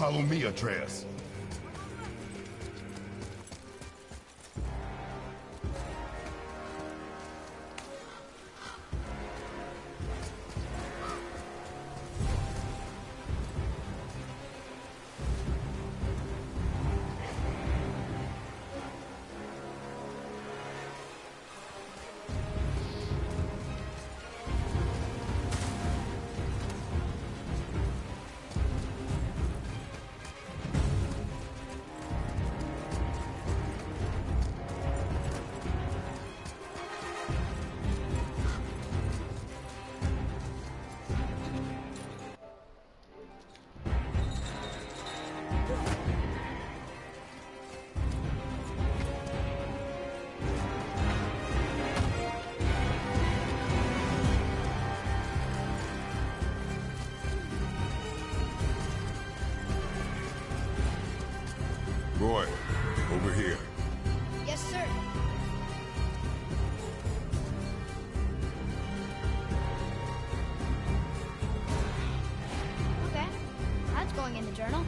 Follow me, Atreus. Roy, over here. Yes, sir. Okay, that's going in the journal.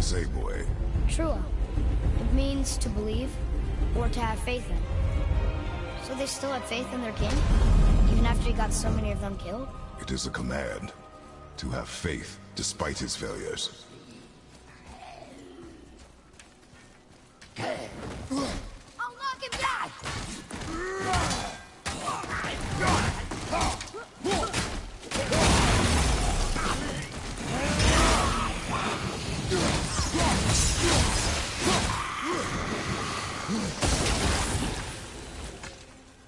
Say, boy. Trua. It means to believe or to have faith in. So they still have faith in their king? Even after he got so many of them killed? It is a command to have faith despite his failures. I'll knock him down!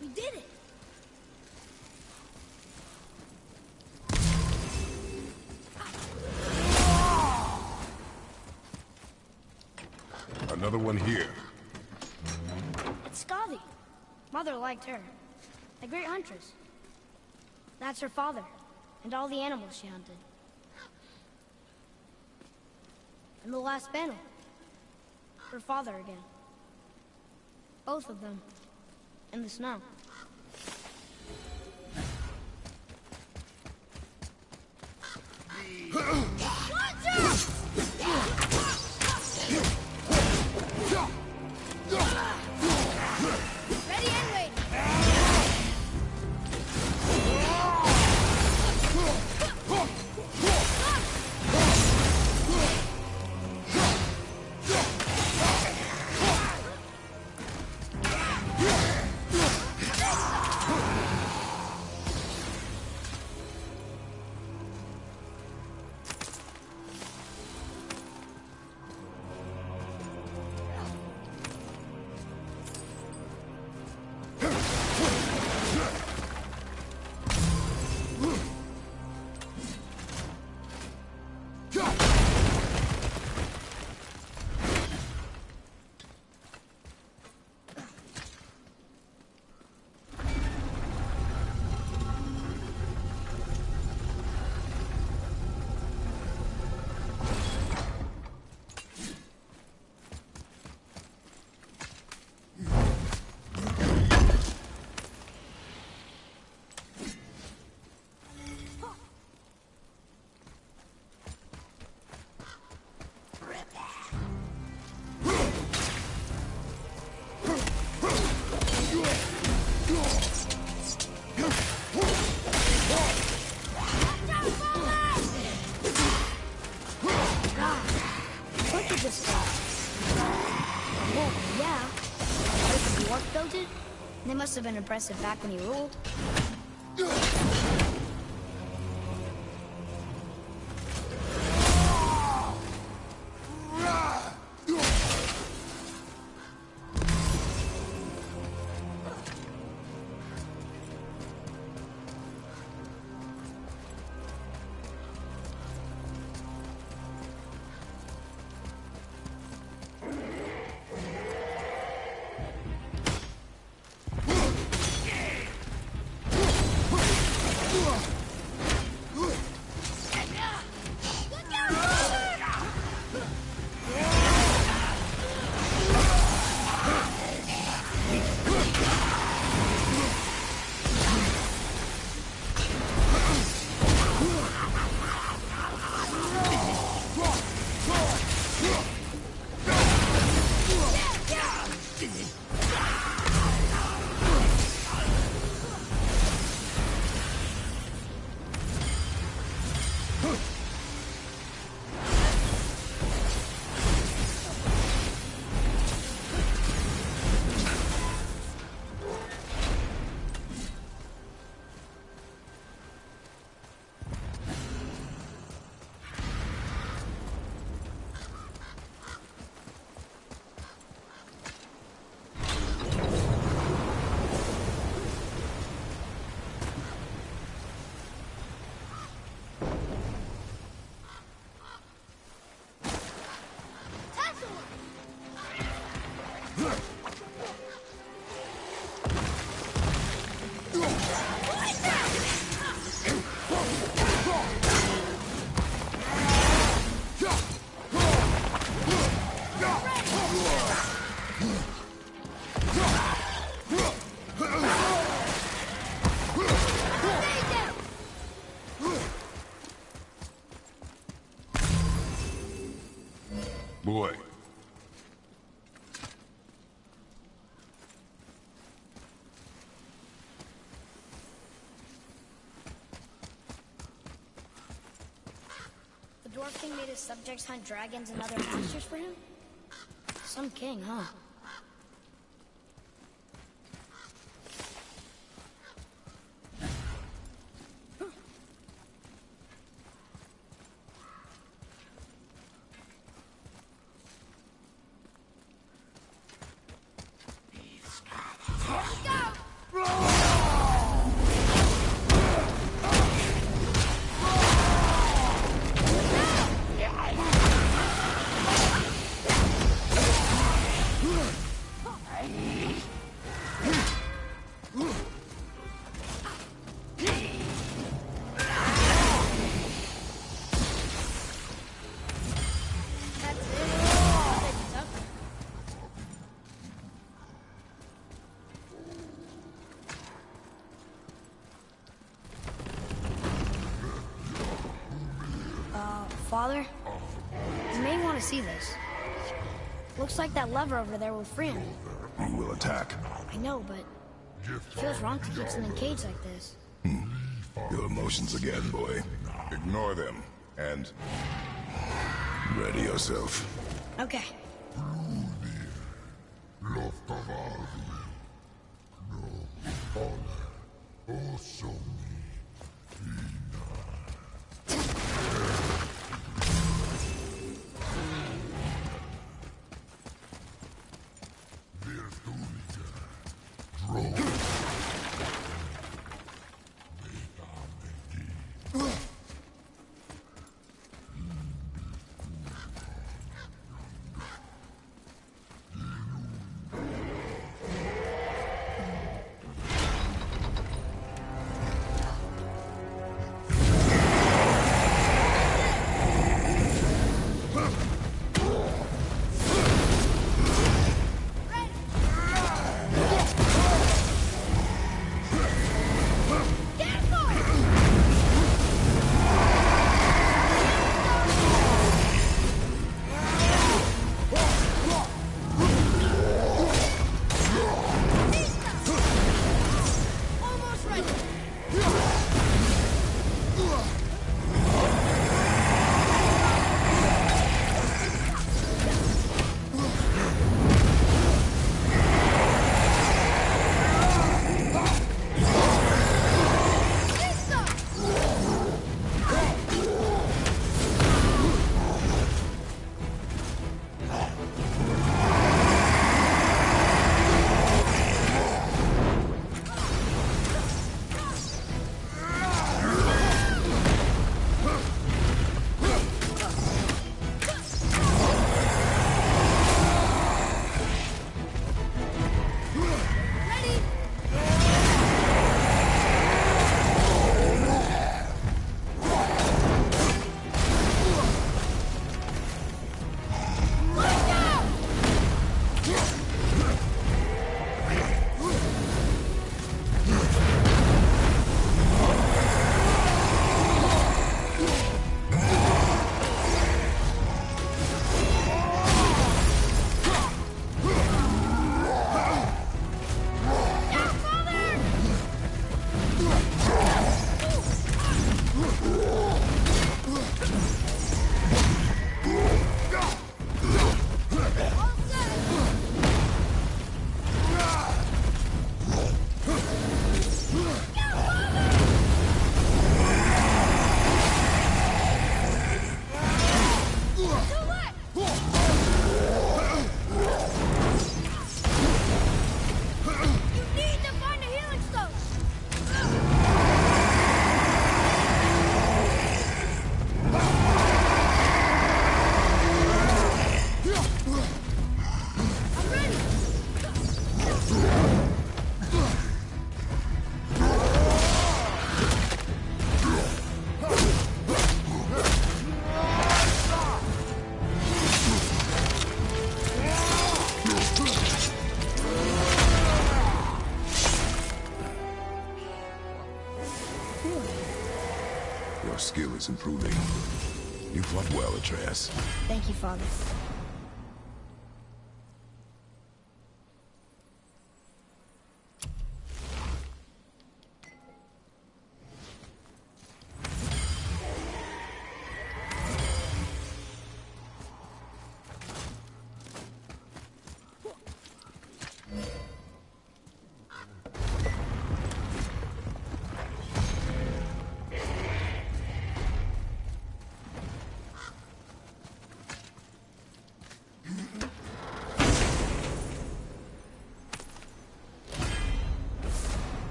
We did it! Another one here. It's Skadi. Mother liked her. A great huntress. That's her father, and all the animals she hunted. And the last panel. Her father again. Both of them. In the snow. Ready and waiting. talented? They must have been impressive back when he ruled. Boy. The Dwarf King made his subjects hunt dragons and other monsters for him? Some king, huh? Father, you may want to see this. Looks like that lever over there will free him. He will attack. I know, but it feels wrong to keep something caged like this. Your emotions again, boy. Ignore them, and ready yourself. Okay. skill is improving. You fought well, Atreus. Thank you, Father.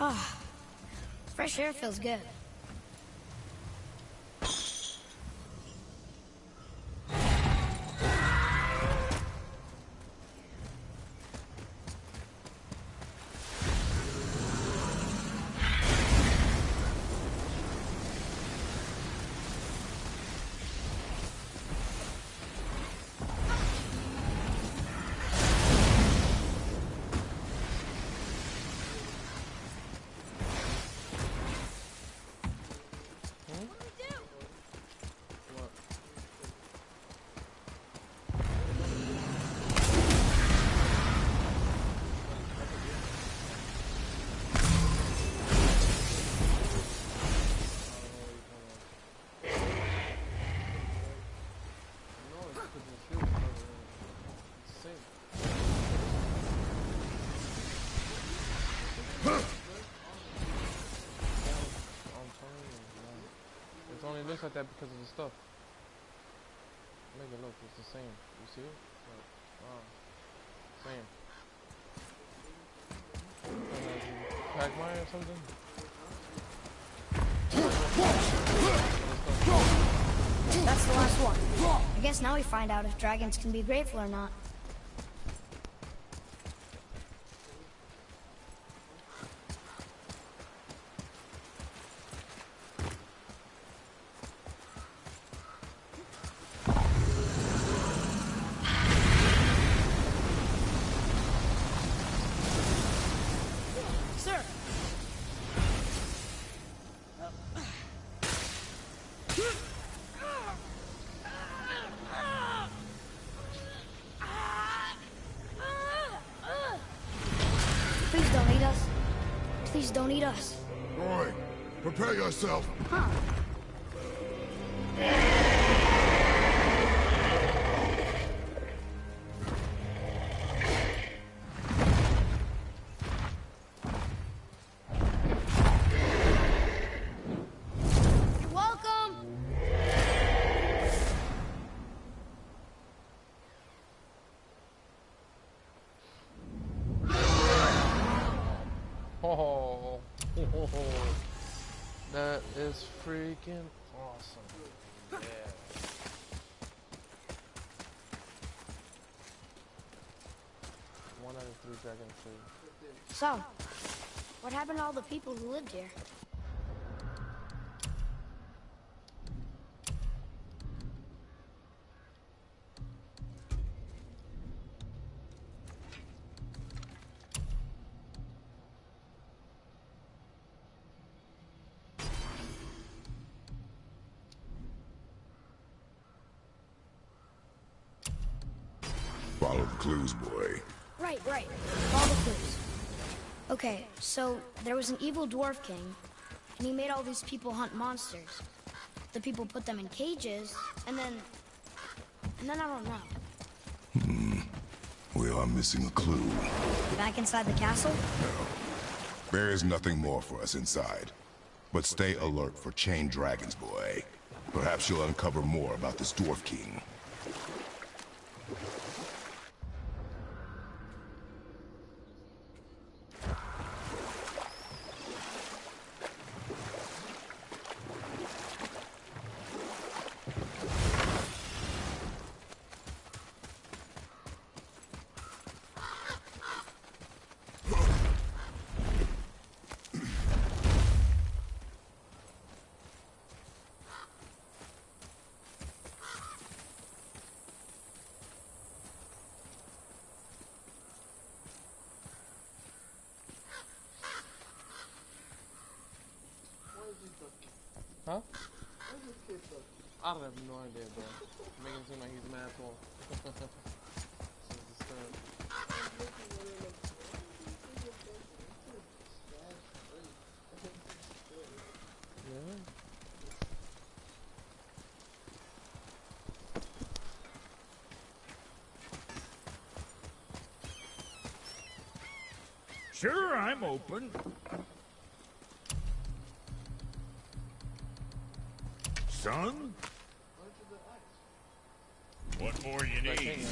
Ah, fresh air feels good. It only looks like that because of the stuff. Make it look, it's the same. You see it? Same. Pac-Man or something? That's the last one. I guess now we find out if dragons can be grateful or not. Please don't eat us. Roy, prepare yourself. Huh. You're welcome. Oh, that is freaking awesome. Yeah. One out of 3 dragon food. So, what happened to all the people who lived here? Follow the clues, boy. Right. All the clues. Okay, so there was an evil dwarf king, and he made all these people hunt monsters. The people put them in cages, and then I don't know. We are missing a clue. Back inside the castle? No. There is nothing more for us inside. But stay alert for chained dragons, boy. Perhaps you'll uncover more about this Dwarf King. Huh? I have no idea, bro. Making him seem like he's mad tall. This is disturbed. Yeah. Sure, I'm open. Son? What more you need?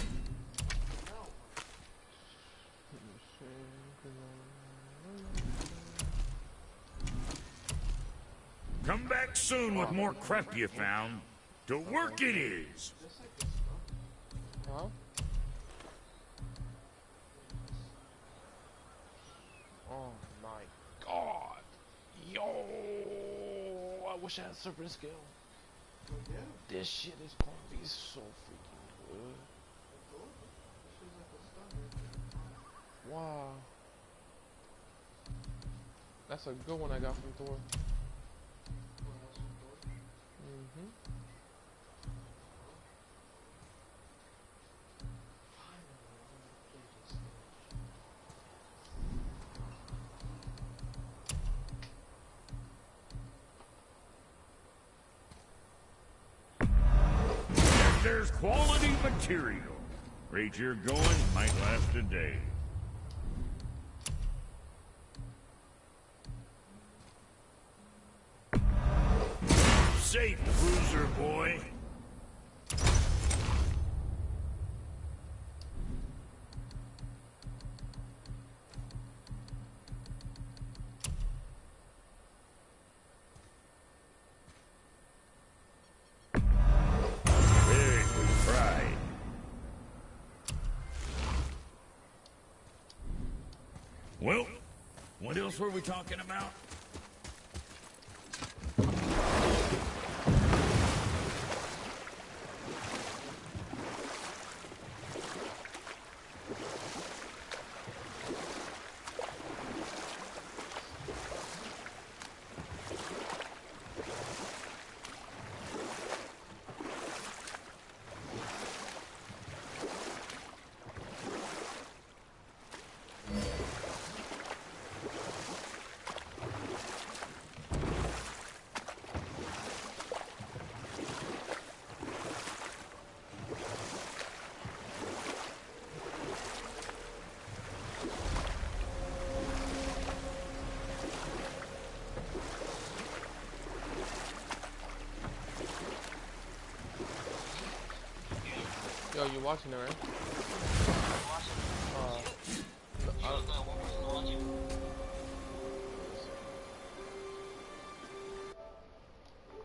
Come back soon with more crap you found. To work it is. Huh? Oh my god. Yo! I wish I had serpent scale. This shit is gonna be so freaking good. Wow. That's a good one I got from Thor. There's quality material. Rate you're going might last a day. Safe, cruiser boy. Well, what else were we talking about? Yo, you watching it, right?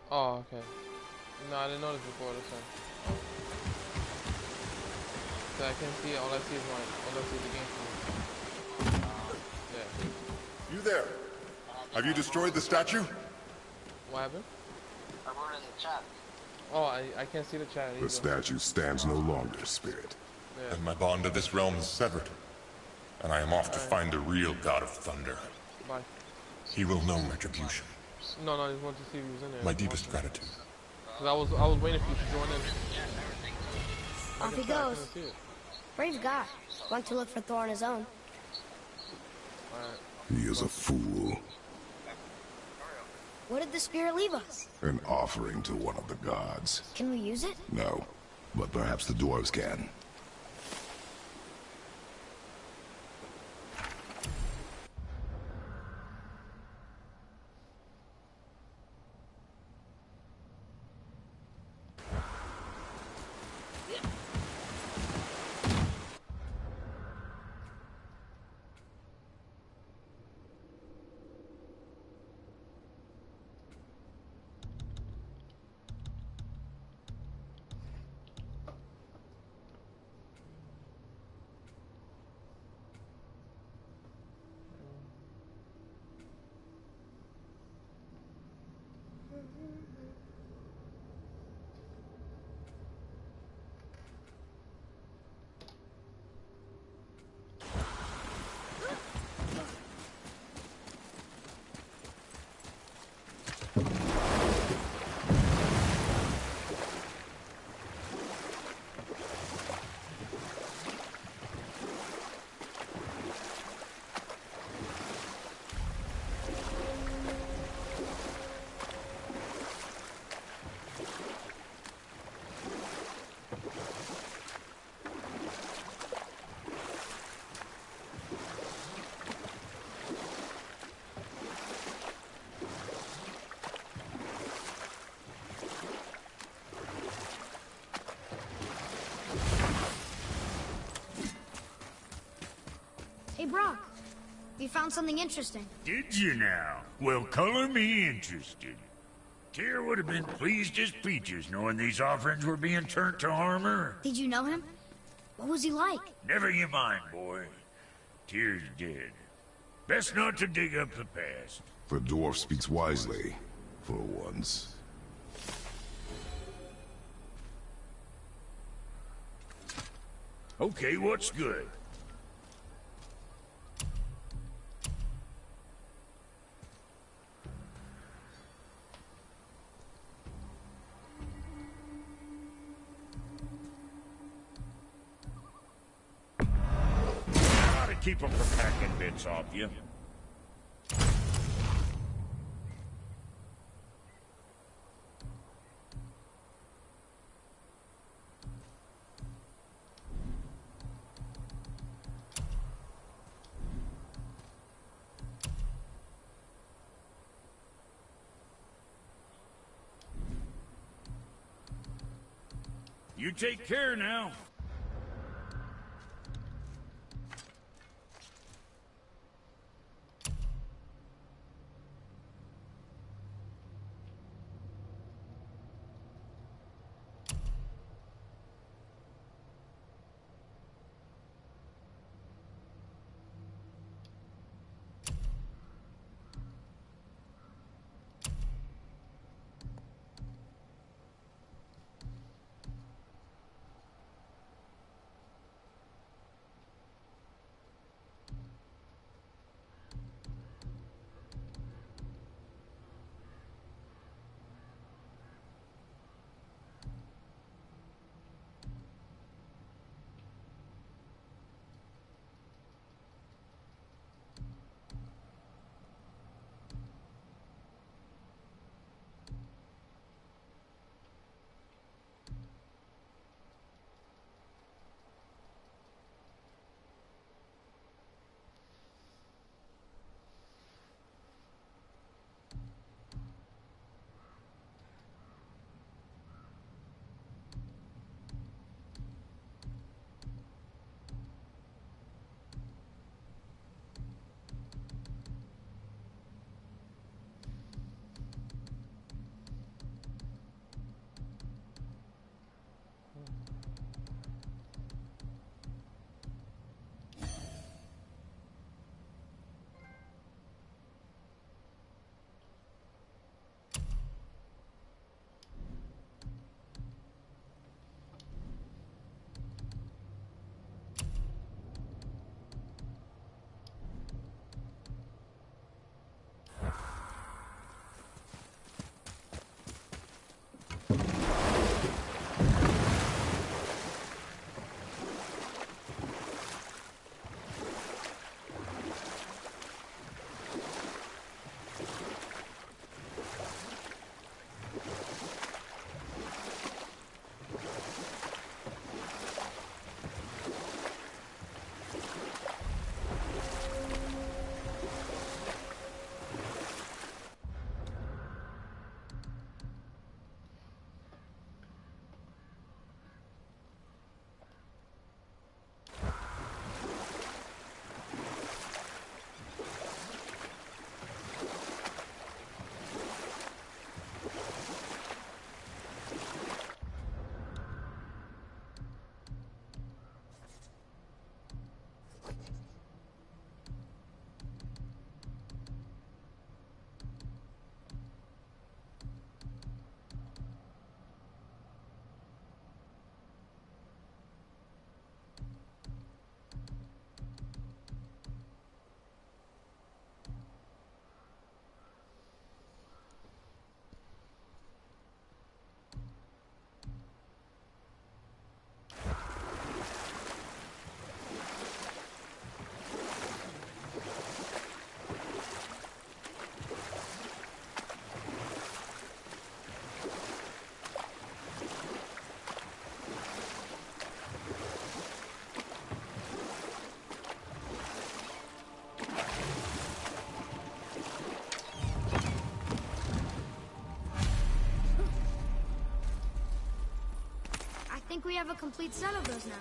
Oh, okay. No, I didn't notice before this one. So I can't see it. All I see is the game screen. Yeah. You there? Have you destroyed the statue? What happened? I wrote in the chat. Oh, I can't see the chat either. The statue stands no longer, Spirit. Yeah. And my bond to this realm is severed. And I am off to find the real God of Thunder. Bye. He will know retribution. No, I just wanted to see if he was in there. My deepest gratitude. Cause I was waiting for you to join in. Off he goes. Brave guy. Went to look for Thor on his own. Alright. He is a fool. What did the spirit leave us? An offering to one of the gods. Can we use it? No, but perhaps the dwarves can. found something interesting. Did you now? Well, color me interested. Tyr would have been pleased as peaches knowing these offerings were being turned to armor. Did you know him? What was he like? Never you mind, boy. Tyr's dead. Best not to dig up the past. The dwarf speaks wisely, for once. Okay, what's good? Gotta keep them from packing bits off you. You take care now. I think we have a complete set of those now.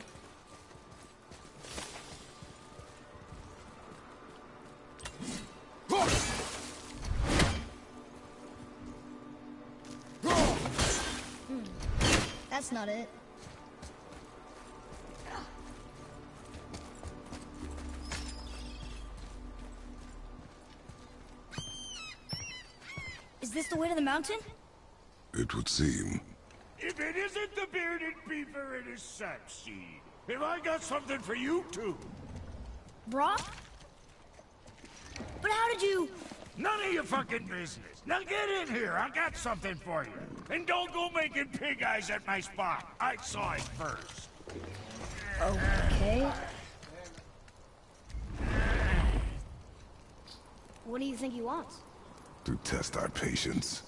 that's not it. Is this the way to the mountain? It would seem. If it isn't the bearded beaver, it is Sapseed. Have I got something for you too? Brock? But how did you... None of your fucking business. Now get in here. I got something for you. And don't go making pig eyes at my spot. I saw it first. Okay. What do you think he wants? To test our patience.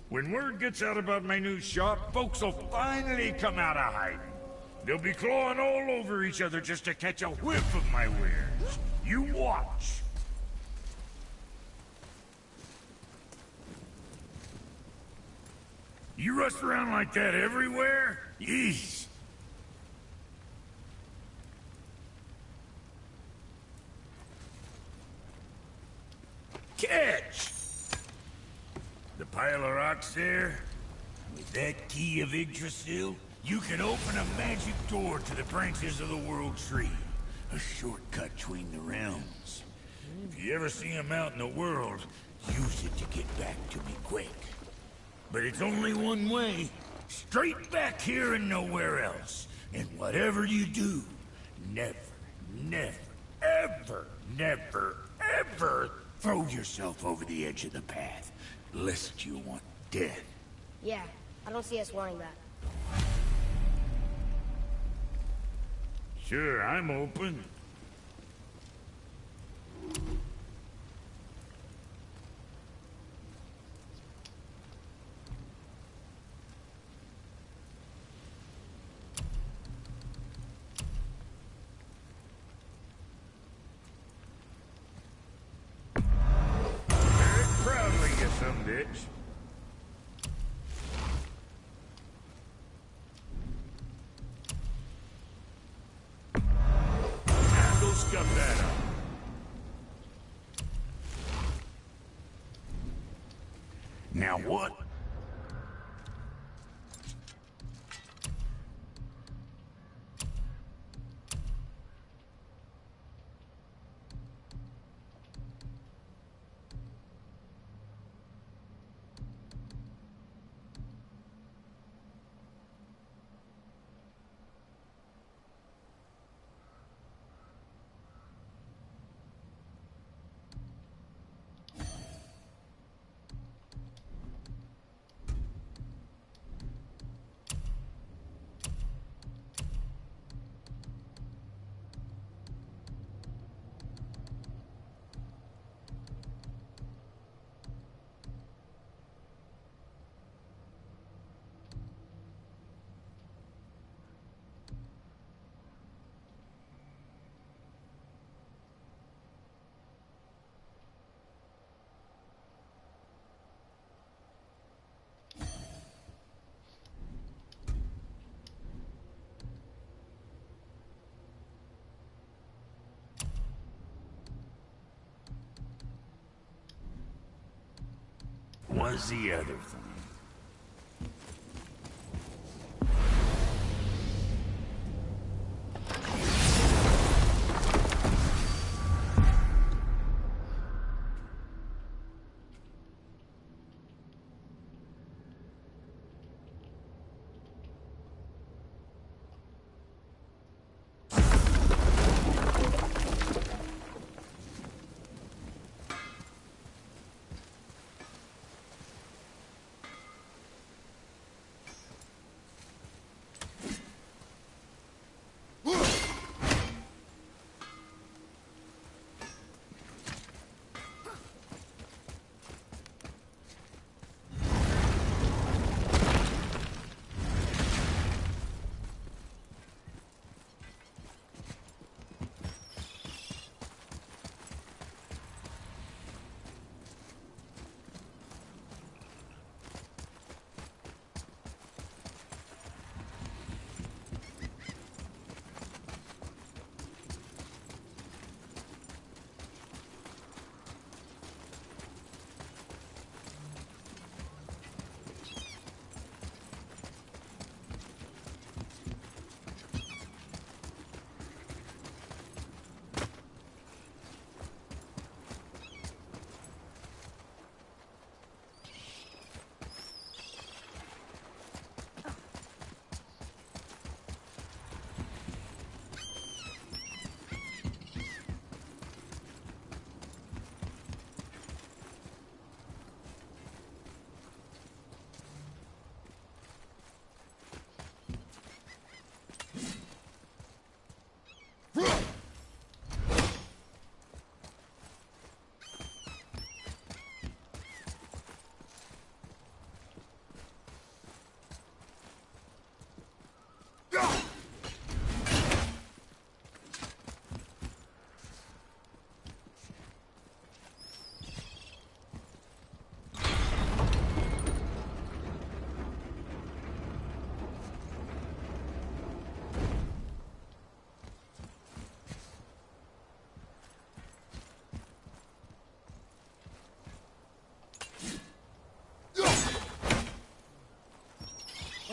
When word gets out about my new shop, folks will finally come out of hiding. They'll be clawing all over each other just to catch a whiff of my wares. You watch. You rush around like that everywhere? Yeesh. Catch! The pile of rocks there? With that key of Yggdrasil, you can open a magic door to the branches of the World Tree. A shortcut between the realms. If you ever see him out in the world, use it to get back to me quick. But it's only one way. Straight back here and nowhere else. And whatever you do, never, never, ever, never, ever throw yourself over the edge of the path, lest you want death. Yeah, I don't see us wanting that. Sure, I'm open. Proudly, you some bitch. Now go scuff that up. Now what? Was the other thing?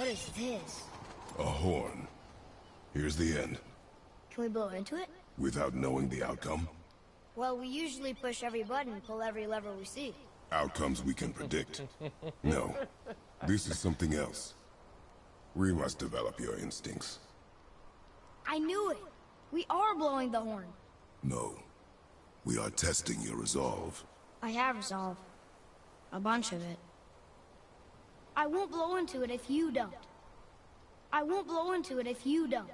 What is this? A horn. Here's the end. Can we blow into it? Without knowing the outcome? Well, we usually push every button, pull every lever we see. Outcomes we can predict. No. This is something else. We must develop your instincts. I knew it! We are blowing the horn. No. We are testing your resolve. I have resolve. A bunch of it. I won't blow into it if you don't. I won't blow into it if you don't.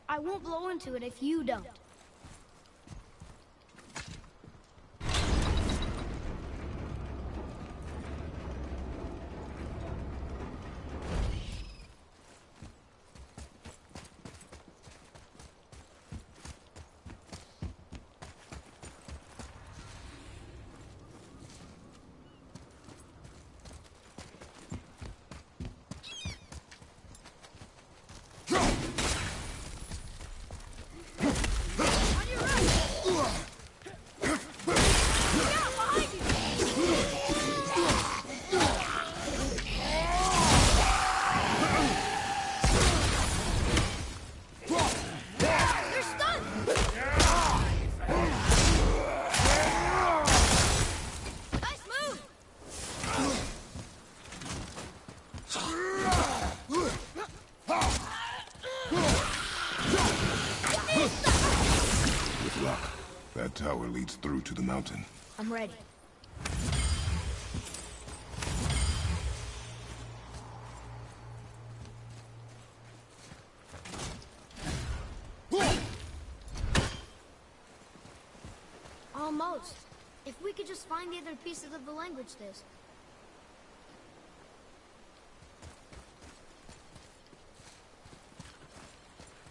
I won't blow into it if you don't. With luck, that tower leads through to the mountain. I'm ready. Almost. If we could just find the other pieces of the language disc.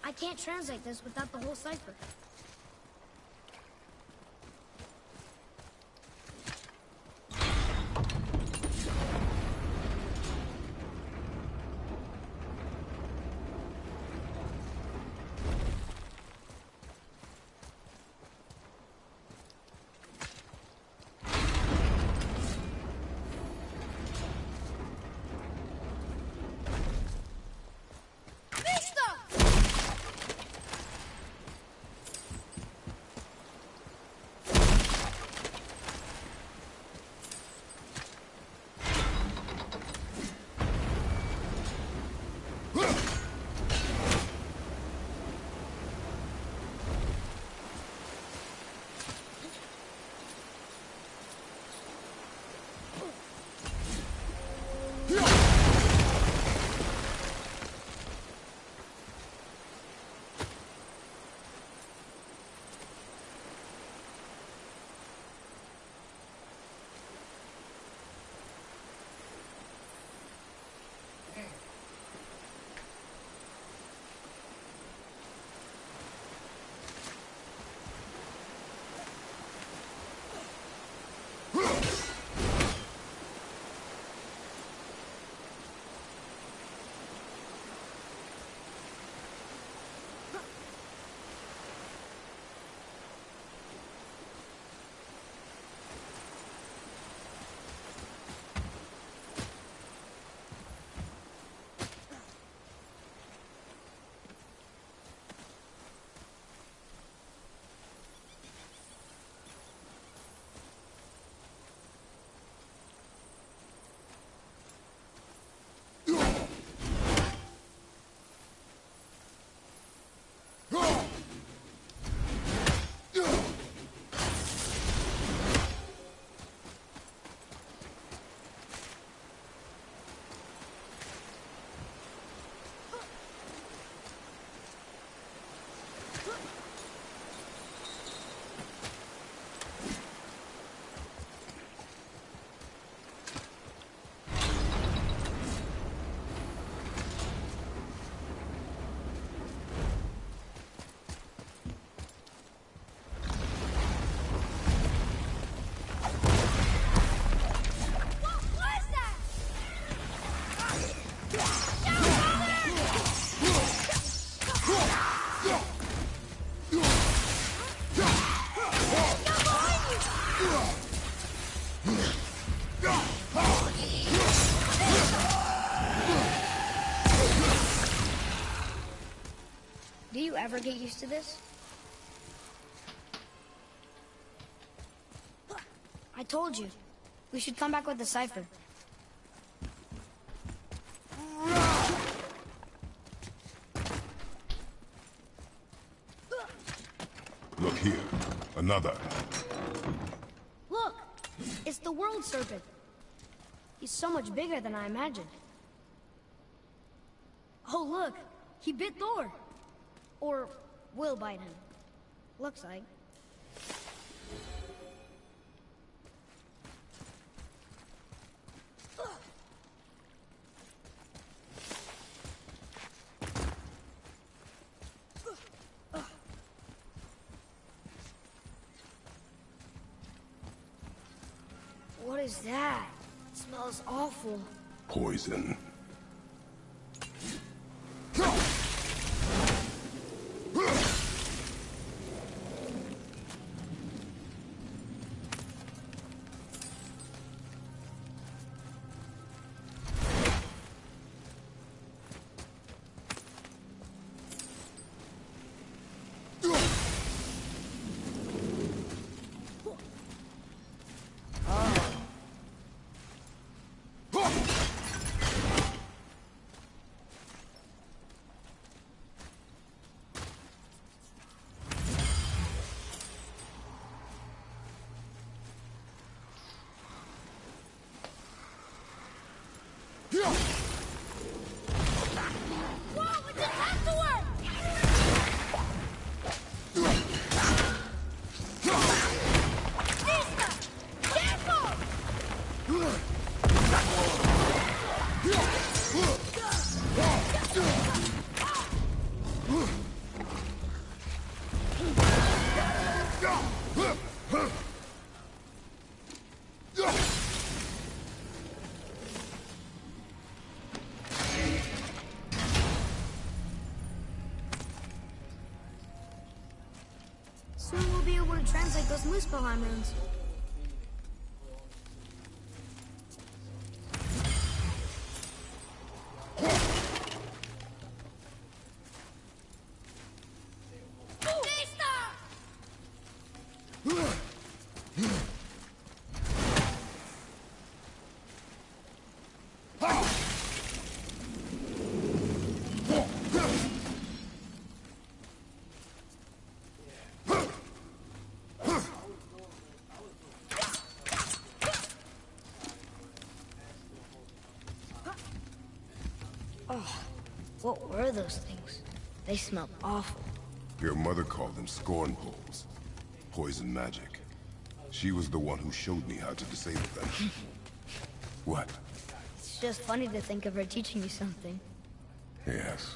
I can't translate this without the whole cipher. Do you ever get used to this? I told you. We should come back with the cipher. Look here. Another. Look! It's the world serpent. He's so much bigger than I imagined. Oh, look! He bit Thor! Or will bite him. Looks like. What is that? It smells awful. Poison. Whoa, it didn't have to work! Vista! Careful! Soon we'll be able to translate those Muspelheim runes. Oh, what were those things? They smelled awful. Your mother called them scorn poles. Poison magic. She was the one who showed me how to disable them. What? It's just funny to think of her teaching you something. Yes.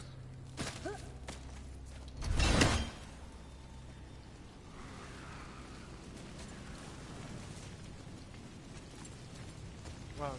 Wow.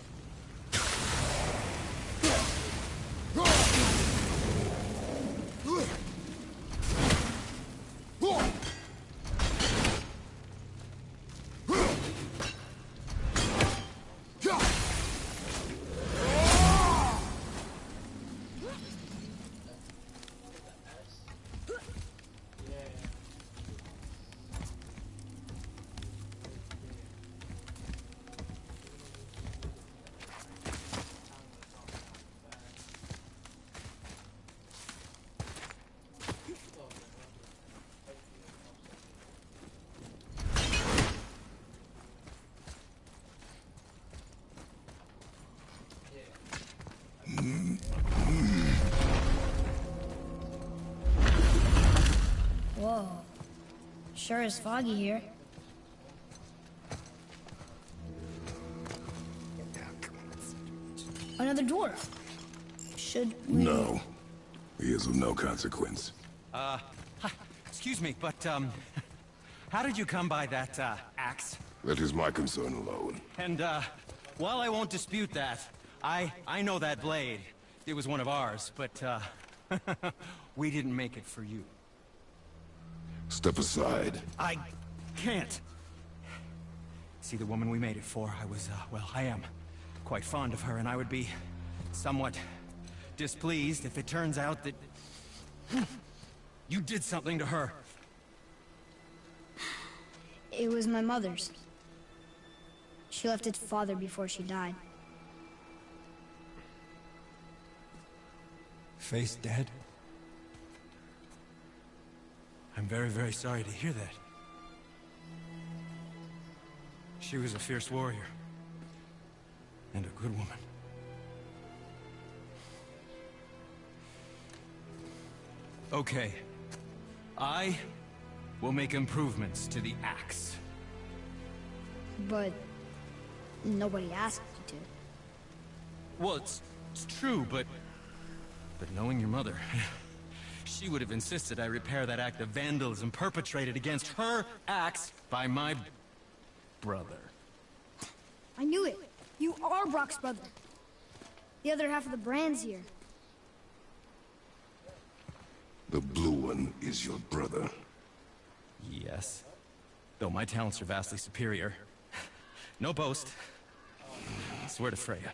Whoa. Sure is foggy here. Another dwarf. Should we... No. He is of no consequence. Excuse me, but, how did you come by that, axe? That is my concern alone. And, while I won't dispute that, I know that blade. It was one of ours, but, we didn't make it for you. Step aside. I can't. See, the woman we made it for, I was, well, I am quite fond of her, and I would be somewhat displeased if it turns out that You did something to her. It was my mother's. She left its father before she died. Faye's dead? I'm very, very sorry to hear that. She was a fierce warrior. And a good woman. Okay. I will make improvements to the axe. But nobody asked you to. Well, it's true, but knowing your mother, she would have insisted I repair that act of vandalism perpetrated against her axe by my brother. I knew it. You are Brock's brother. The other half of the brand's here. The blue one is your brother. Yes. Though my talents are vastly superior. No boast. I swear to Freya.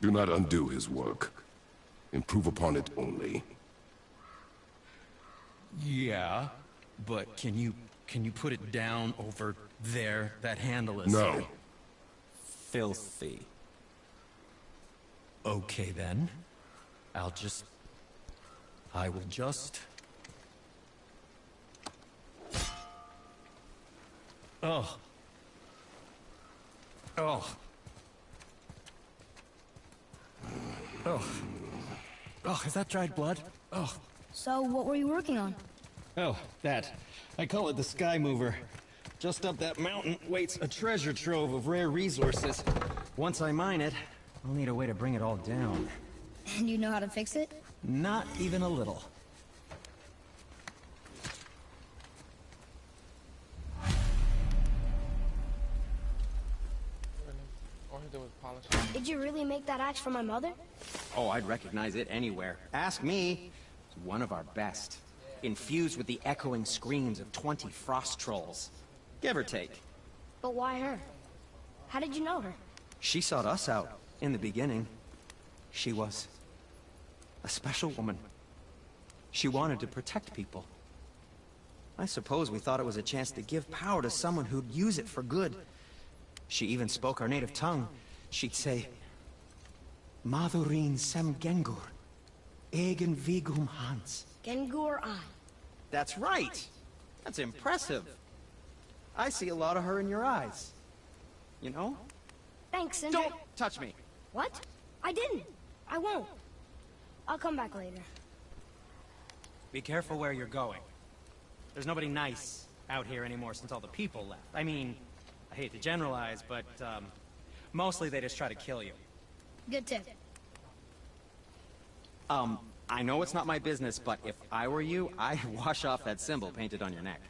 Do not undo his work. Improve upon it only. Yeah, but can you put it down over there? That handle is... No. Filthy. Okay then. I will just... Oh. Oh. Oh. Oh, is that dried blood? Oh. So, what were you working on? Oh, that. I call it the Sky Mover. Just up that mountain waits a treasure trove of rare resources. Once I mine it, I'll need a way to bring it all down. And you know how to fix it? Not even a little. All he did was polish. Did you really make that axe for my mother? Oh, I'd recognize it anywhere. Ask me. It's one of our best. Infused with the echoing screams of 20 frost trolls. Give or take. But why her? How did you know her? She sought us out in the beginning. She was a special woman. She wanted to protect people. I suppose we thought it was a chance to give power to someone who'd use it for good. She even spoke our native tongue. She'd say, Madurin sem Gengur, egen vigum Hans. Gengur I. That's right! That's impressive. I see a lot of her in your eyes. You know? Thanks, Sindri. Don't touch me! What? I didn't. I won't. I'll come back later. Be careful where you're going. There's nobody nice out here anymore since all the people left. I mean, I hate to generalize, but, mostly they just try to kill you. Good tip. I know it's not my business, but if I were you, I'd wash off that symbol painted on your neck.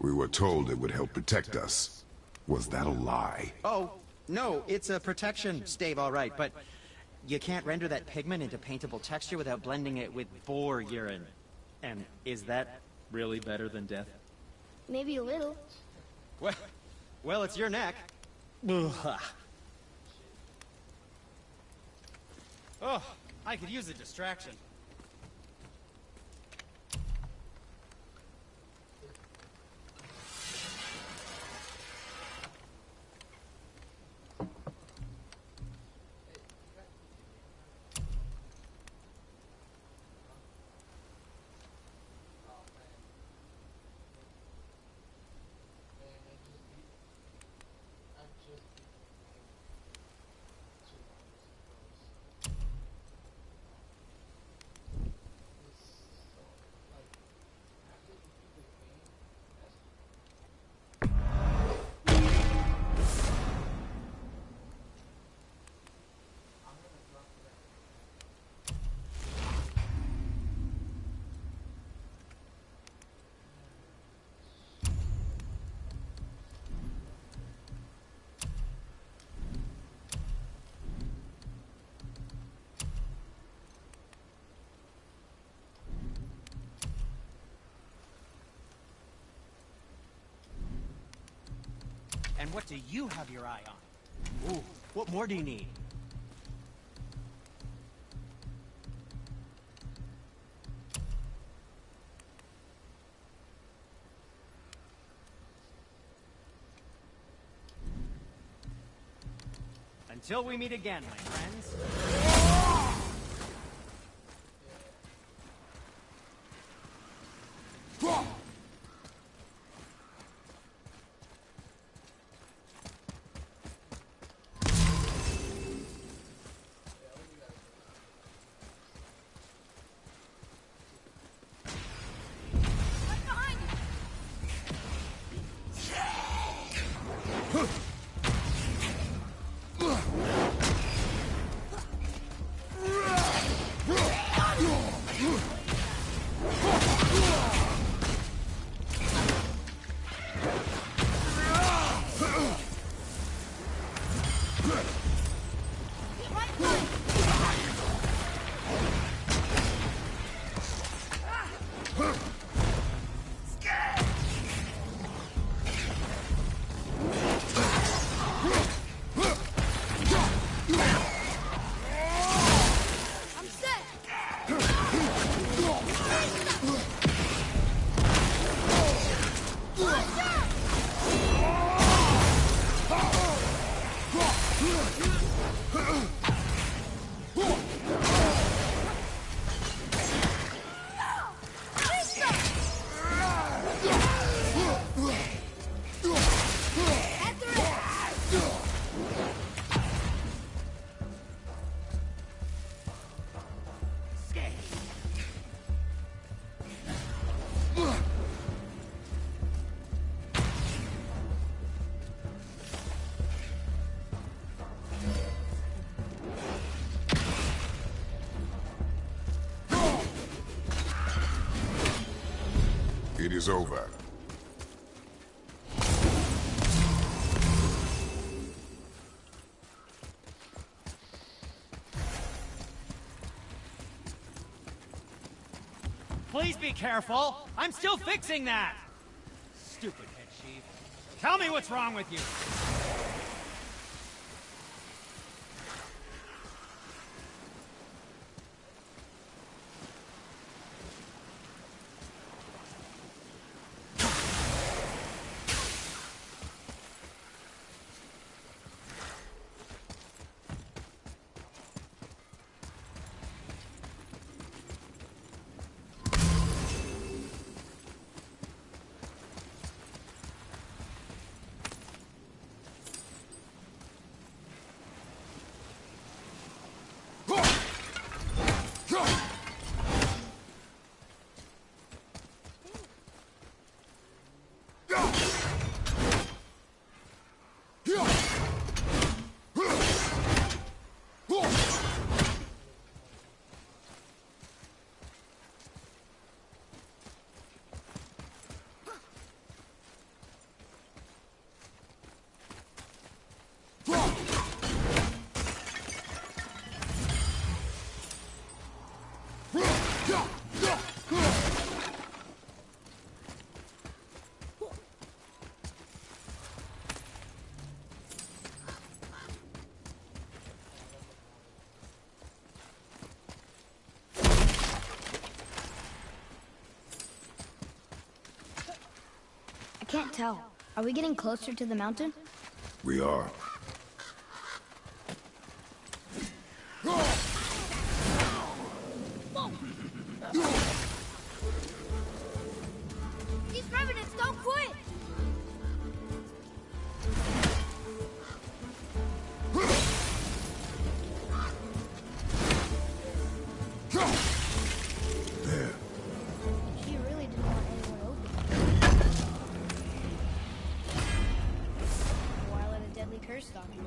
We were told it would help protect us. Was that a lie? Oh, no, it's a protection stave, all right, but you can't render that pigment into paintable texture without blending it with boar urine. And is that really better than death? Maybe a little. Well, it's your neck. Ugh. Oh, I could use a distraction. And what do you have your eye on? Ooh, what more do you need? Until we meet again, my friends. It is over. Please be careful. I'm still fixing that. Stupid head chief. Tell me what's wrong with you. I can't tell. Are we getting closer to the mountain? We are. These revenants don't quit! There. She really didn't want anyone open. Why let a deadly curse stop you?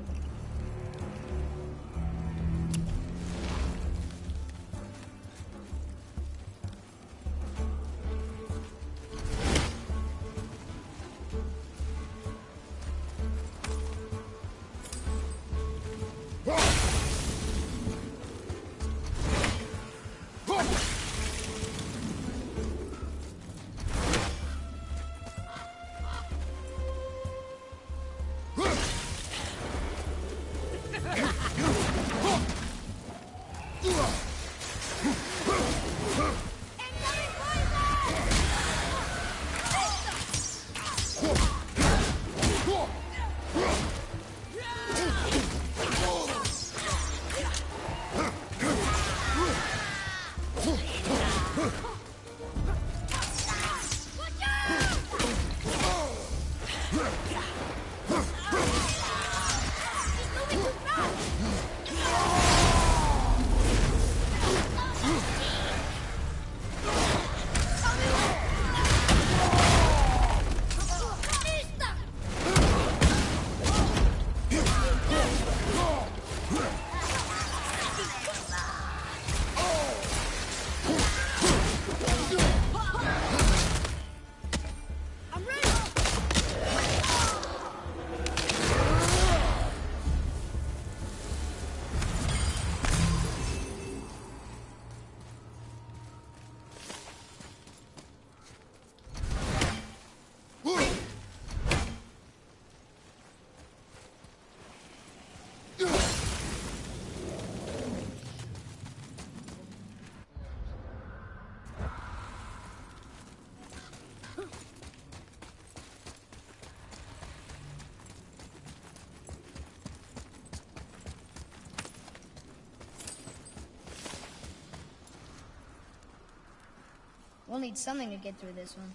We'll need something to get through this one.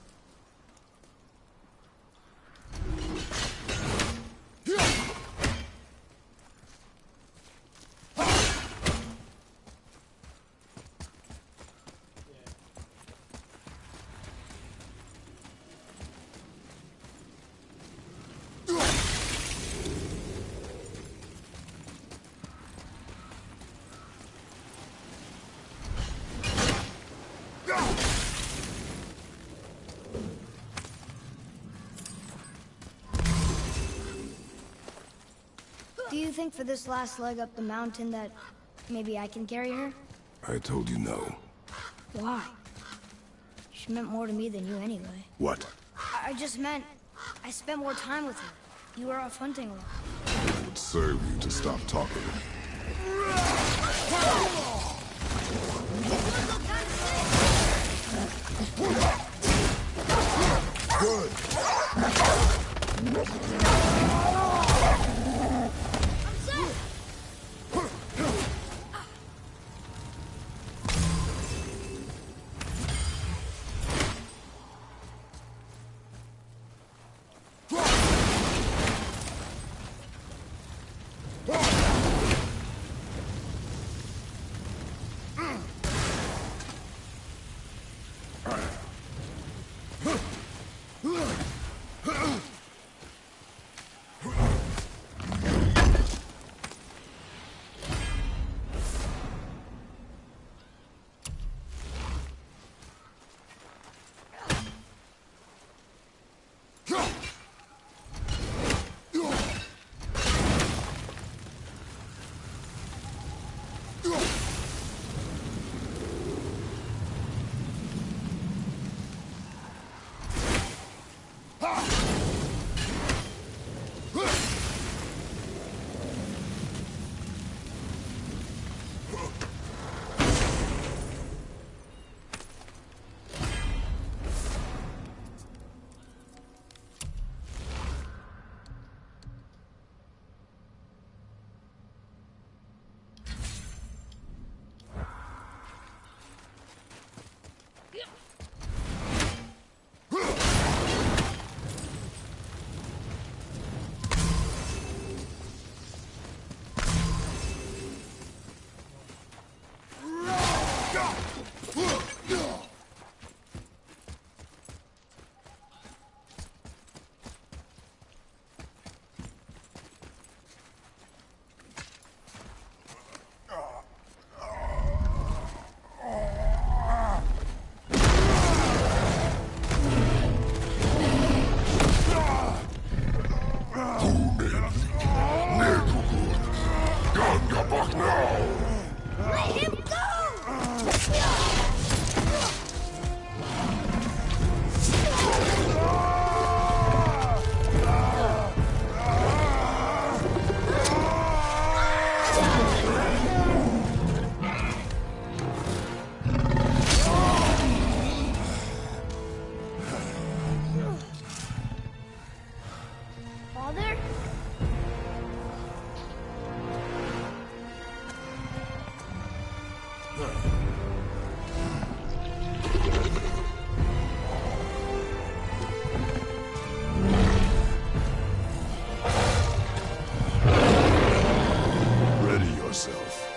Do you think for this last leg up the mountain that maybe I can carry her? I told you no. Why? She meant more to me than you anyway. What? I just meant I spent more time with her. You were off hunting a lot. It would serve you to stop talking. Good. Father? Ready yourself.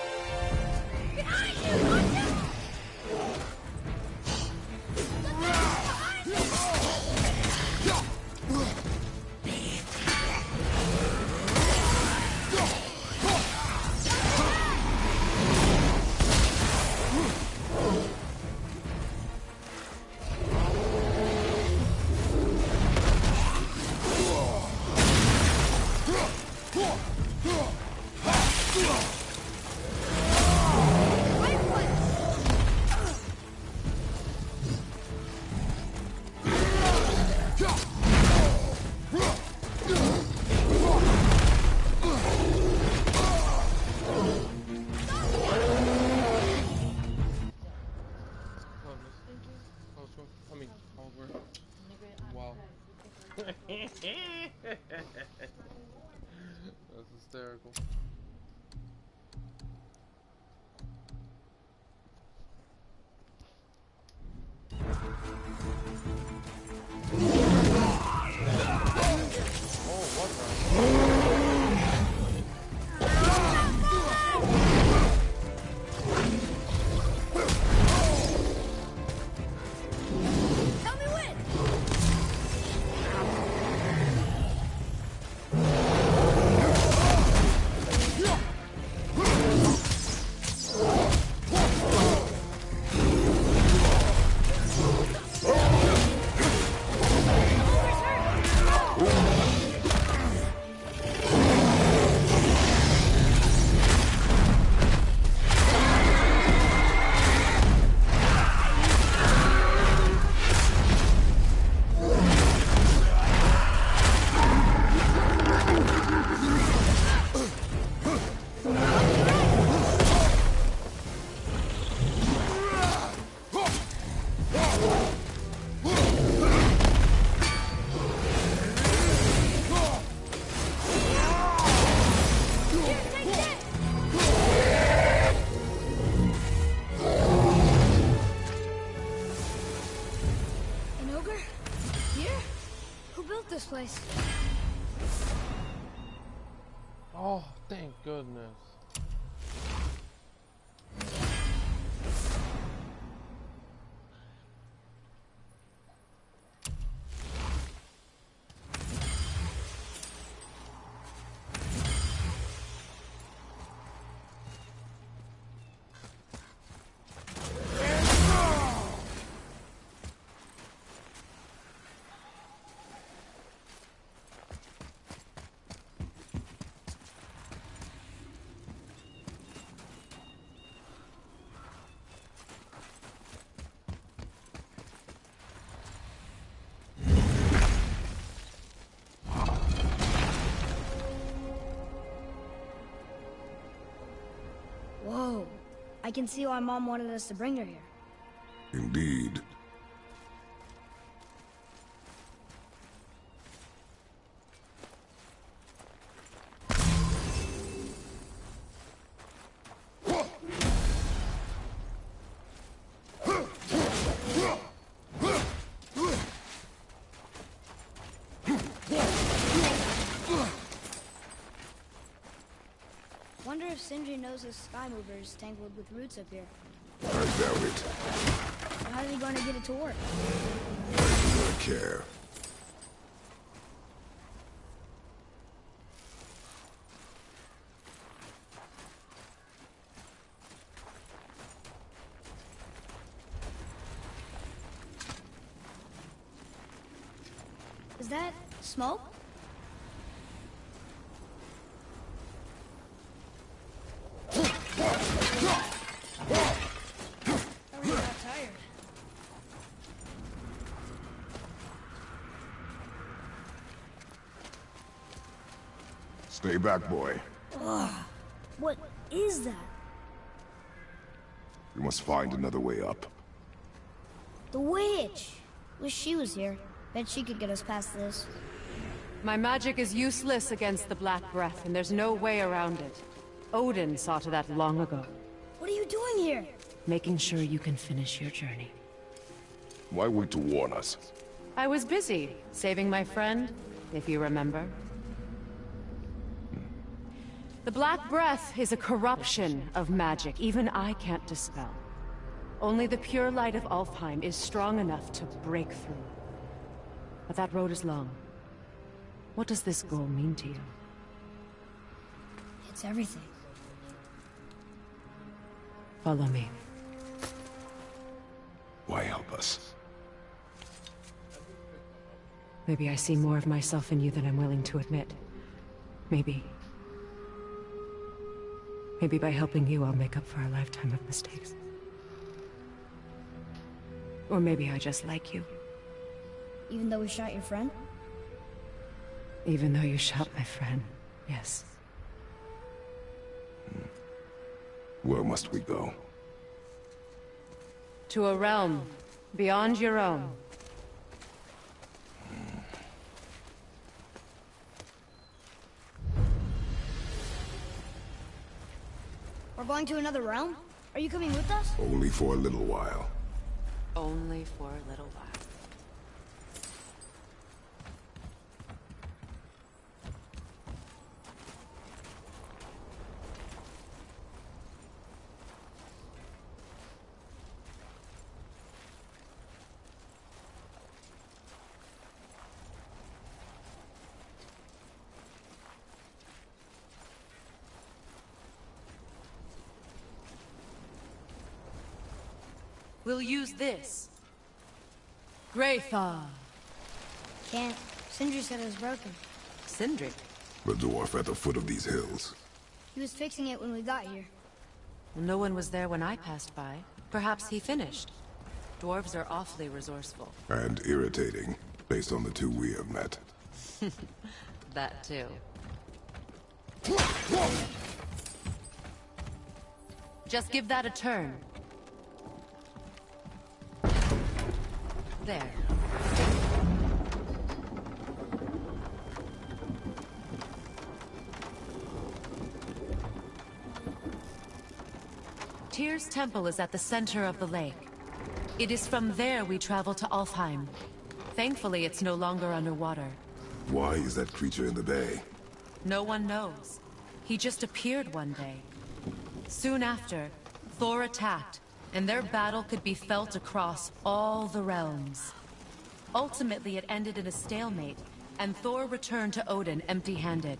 That's hysterical. place. Oh, thank goodness. Whoa. I can see why Mom wanted us to bring her here. Indeed. Wonder if Sindri knows his sky mover is tangled with roots up here. I doubt it. How's he going to get it to work? I do not care. Is that smoke? Are we not tired? Stay back, boy. Ugh. What is that? We must find another way up. The witch! Wish she was here. Bet she could get us past this. My magic is useless against the Black Breath, and there's no way around it. Odin saw to that long ago. What are you doing here? Making sure you can finish your journey. Why wait to warn us? I was busy, saving my friend, if you remember. The Black Breath is a corruption of magic even I can't dispel. Only the pure light of Alfheim is strong enough to break through. But that road is long. What does this goal mean to you? It's everything. Follow me. Why help us? Maybe I see more of myself in you than I'm willing to admit. Maybe by helping you, I'll make up for a lifetime of mistakes. Or maybe I just like you. Even though we shot your friend? Even though you shot my friend, yes. Where must we go? To a realm beyond your own. We're going to another realm? Are you coming with us? Only for a little while. Only for a little while. We'll use this. Greythaw. Can't. Sindri said it was broken. Sindri. The dwarf at the foot of these hills. He was fixing it when we got here. No one was there when I passed by. Perhaps he finished. Dwarves are awfully resourceful. And irritating, based on the two we have met. That too. Just give that a turn. There. Tyr's temple is at the center of the lake. It is from there we travel to Alfheim. Thankfully, it's no longer underwater. Why is that creature in the bay? No one knows. He just appeared one day. Soon after, Thor attacked, and their battle could be felt across all the realms. Ultimately, it ended in a stalemate, and Thor returned to Odin empty-handed.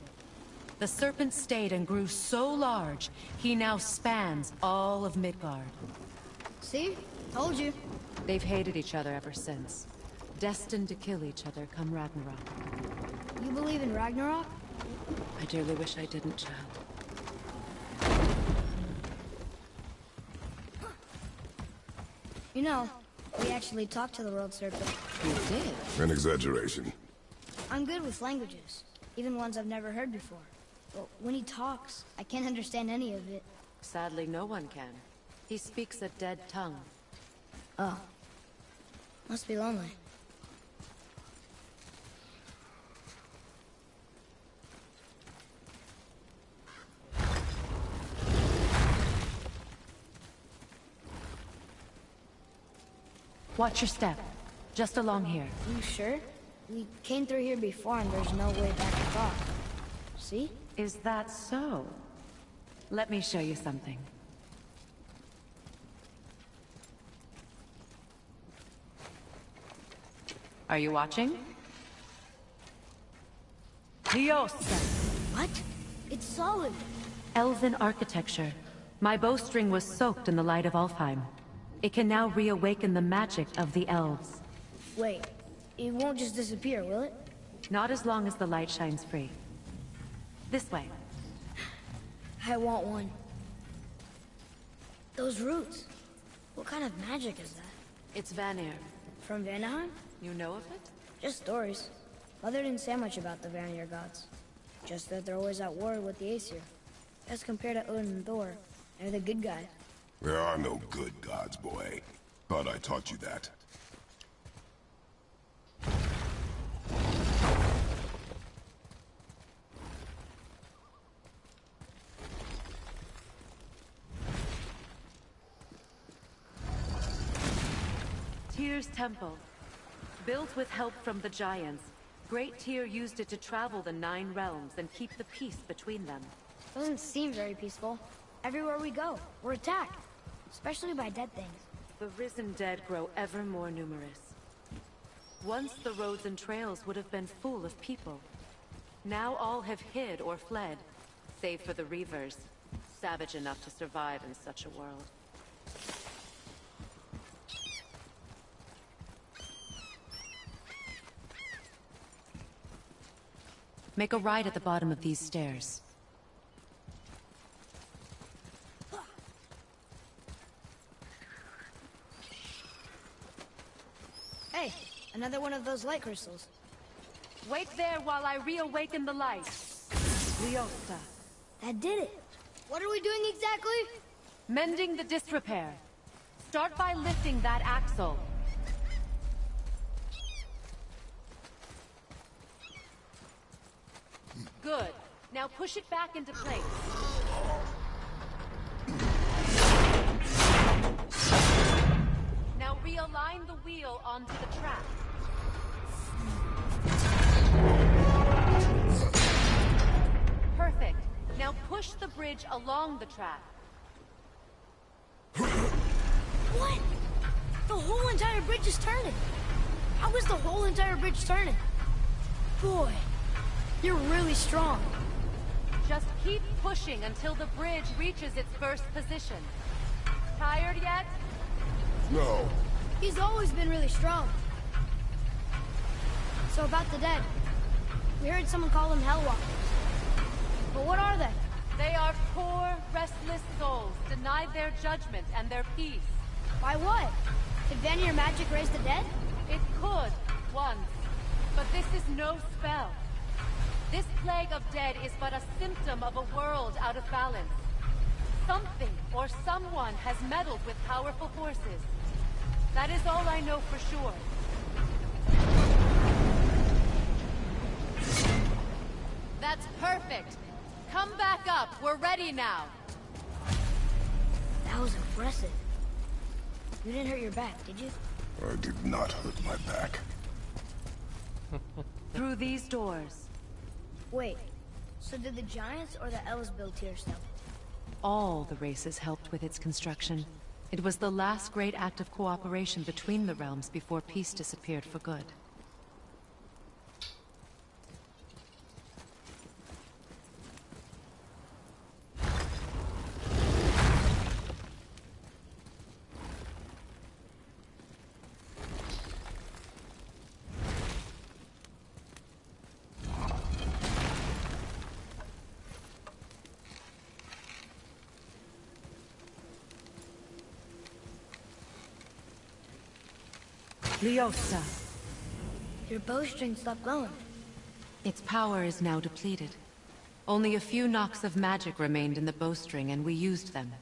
The serpent stayed and grew so large, he now spans all of Midgard. See? Told you. They've hated each other ever since. Destined to kill each other come Ragnarok. You believe in Ragnarok? I dearly wish I didn't, child. You know, we actually talked to the World Serpent. You did? An exaggeration. I'm good with languages, even ones I've never heard before. But when he talks, I can't understand any of it. Sadly, no one can. He speaks a dead tongue. Oh. Must be lonely. Watch your step. Just along here. You sure? We came through here before and there's no way back across. See? Is that so? Let me show you something. Are you watching? Liosa! What? It's solid. Elven architecture. My bowstring was soaked in the light of Alfheim. It can now reawaken the magic of the elves. Wait, it won't just disappear, will it? Not as long as the light shines free. This way. I want one. Those roots. What kind of magic is that? It's Vanir. From Vanaheim? You know of it? Just stories. Mother didn't say much about the Vanir gods. Just that they're always at war with the Aesir. As compared to Odin and Thor, they're the good guys. There are no good gods, boy. Thought I taught you that. Tyr's temple. Built with help from the giants, Great Tyr used it to travel the 9 realms and keep the peace between them. Doesn't seem very peaceful. Everywhere we go, we're attacked. Especially by dead things. The risen dead grow ever more numerous. Once the roads and trails would have been full of people. Now all have hid or fled, save for the Reavers, savage enough to survive in such a world. Make a right at the bottom of these stairs. Hey, another one of those light crystals. Wait there while I reawaken the light. Liosa. That did it. What are we doing exactly? Mending the disrepair. Start by lifting that axle. Good. Now push it back into place. Now realign the wheel onto the track. Perfect. Now push the bridge along the track. What? The whole entire bridge is turning. How is the whole entire bridge turning? Boy, you're really strong. Just keep pushing until the bridge reaches its first position. Tired yet? No. He's always been really strong. So about the dead. We heard someone call them Hellwalkers. But what are they? They are poor, restless souls, denied their judgment and their peace. By what? Could Vanir magic raise the dead? It could, once. But this is no spell. This plague of dead is but a symptom of a world out of balance. Something or someone has meddled with powerful forces. That is all I know for sure. That's perfect. Come back up. We're ready now. That was impressive. You didn't hurt your back, did you? I did not hurt my back. Through these doors. Wait, so did the Giants or the Elves build Tyr's temple? All the races helped with its construction. It was the last great act of cooperation between the realms before peace disappeared for good. Liosa. Your bowstring stopped glowing. Its power is now depleted. Only a few knocks of magic remained in the bowstring, and we used them.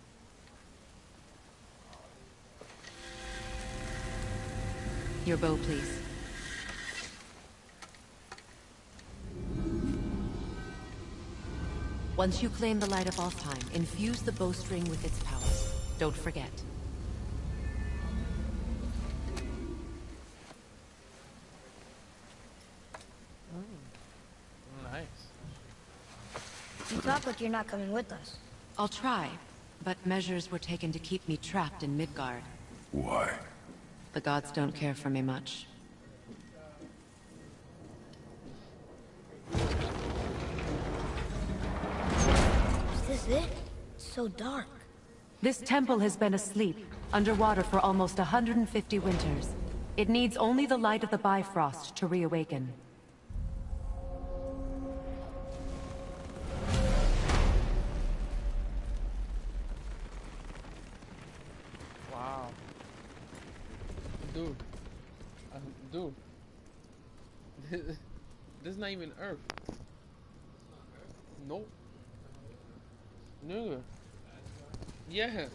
Your bow, please. Once you claim the light of Alfheim, infuse the bowstring with its power. Don't forget. Nice. You talk like you're not coming with us. I'll try, but measures were taken to keep me trapped in Midgard. Why? The gods don't care for me much. Is this it? It's so dark. This temple has been asleep, underwater for almost 150 winters. It needs only the light of the Bifrost to reawaken. Wow. Dude. Dude. This is not even Earth. Nope. Nigga. Yeah.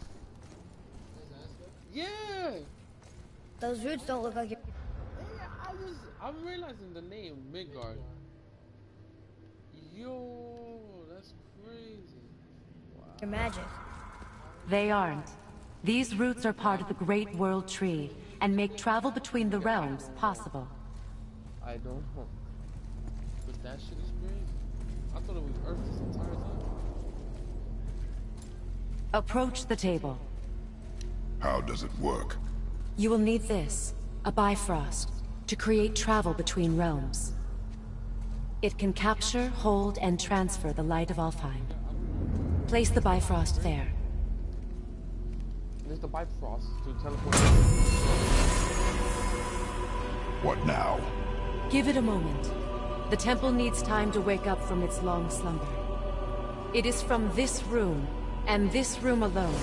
Yeah. Those roots don't look like your... I'm realizing the name Midgard. Yo, that's crazy. Wow. your magic. They aren't. These roots are part of the Great World Tree, and make travel between the realms possible. I don't know. But that shit is crazy. I thought it was Earth this entire time. Approach the table. How does it work? You will need this, a Bifrost, to create travel between realms. It can capture, hold, and transfer the light of Alfheim. Place the Bifrost there. There's the Bifrost to teleport. What now? Give it a moment. The temple needs time to wake up from its long slumber. It is from this room, and this room alone,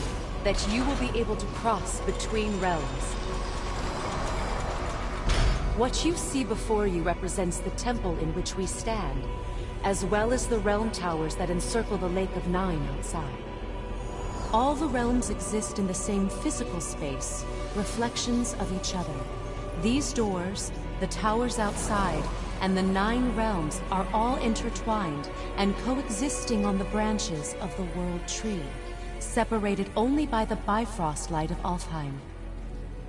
that you will be able to cross between realms. What you see before you represents the temple in which we stand, as well as the realm towers that encircle the Lake of Nine outside. All the realms exist in the same physical space, reflections of each other. These doors, the towers outside, and the 9 realms are all intertwined and coexisting on the branches of the World Tree, separated only by the Bifrost light of Alfheim.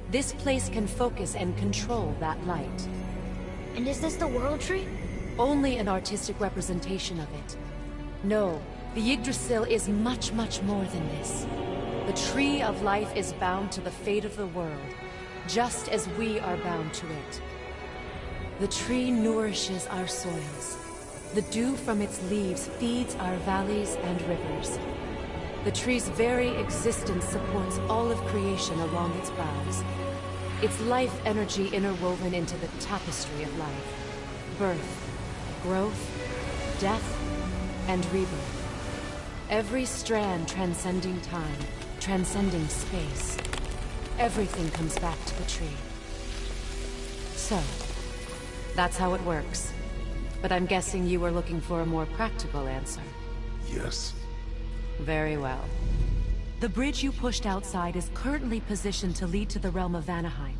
This place can focus and control that light. And is this the World Tree? Only an artistic representation of it. No, the Yggdrasil is much, much more than this. The Tree of Life is bound to the fate of the world, just as we are bound to it. The tree nourishes our soils. The dew from its leaves feeds our valleys and rivers. The tree's very existence supports all of creation along its boughs. Its life energy interwoven into the tapestry of life. Birth, growth, death, and rebirth. Every strand transcending time, transcending space. Everything comes back to the tree. So, that's how it works. But I'm guessing you were looking for a more practical answer. Yes. Very well. The bridge you pushed outside is currently positioned to lead to the realm of Vanaheim.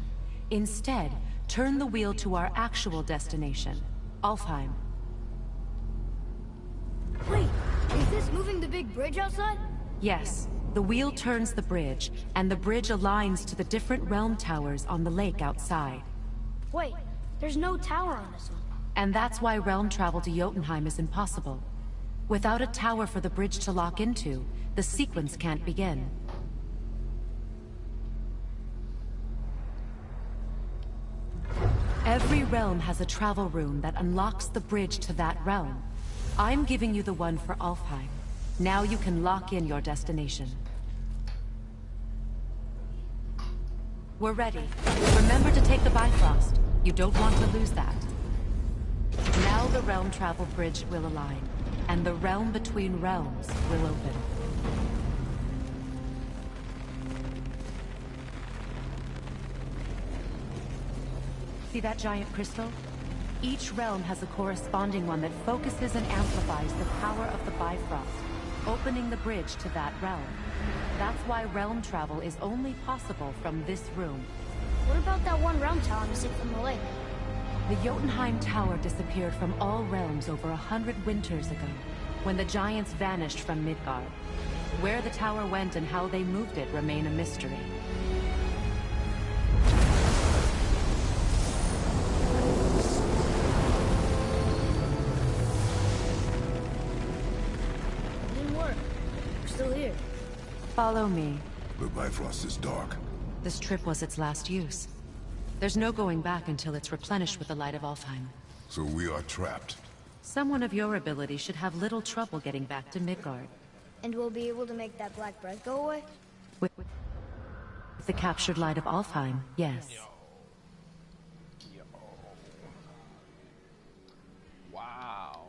Instead, turn the wheel to our actual destination, Alfheim. Wait, is this moving the big bridge outside? Yes, the wheel turns the bridge, and the bridge aligns to the different realm towers on the lake outside. Wait, there's no tower on this one. And that's why realm travel to Jotunheim is impossible. Without a tower for the bridge to lock into, the sequence can't begin. Every realm has a travel rune that unlocks the bridge to that realm. I'm giving you the one for Alfheim. Now you can lock in your destination. We're ready. Remember to take the Bifrost. You don't want to lose that. Now the realm travel bridge will align, and the realm between realms will open. See that giant crystal? Each realm has a corresponding one that focuses and amplifies the power of the Bifrost, opening the bridge to that realm. That's why realm travel is only possible from this room. What about that one realm tower missing from the lake? The Jotunheim Tower disappeared from all realms over 100 winters ago, when the giants vanished from Midgard. Where the tower went and how they moved it remain a mystery. It didn't work. We're still here. Follow me. The Bifrost is dark. This trip was its last use. There's no going back until it's replenished with the light of Alfheim. So we are trapped. Someone of your ability should have little trouble getting back to Midgard. And we'll be able to make that black breath go away? With the captured light of Alfheim, yes. Yo. Wow.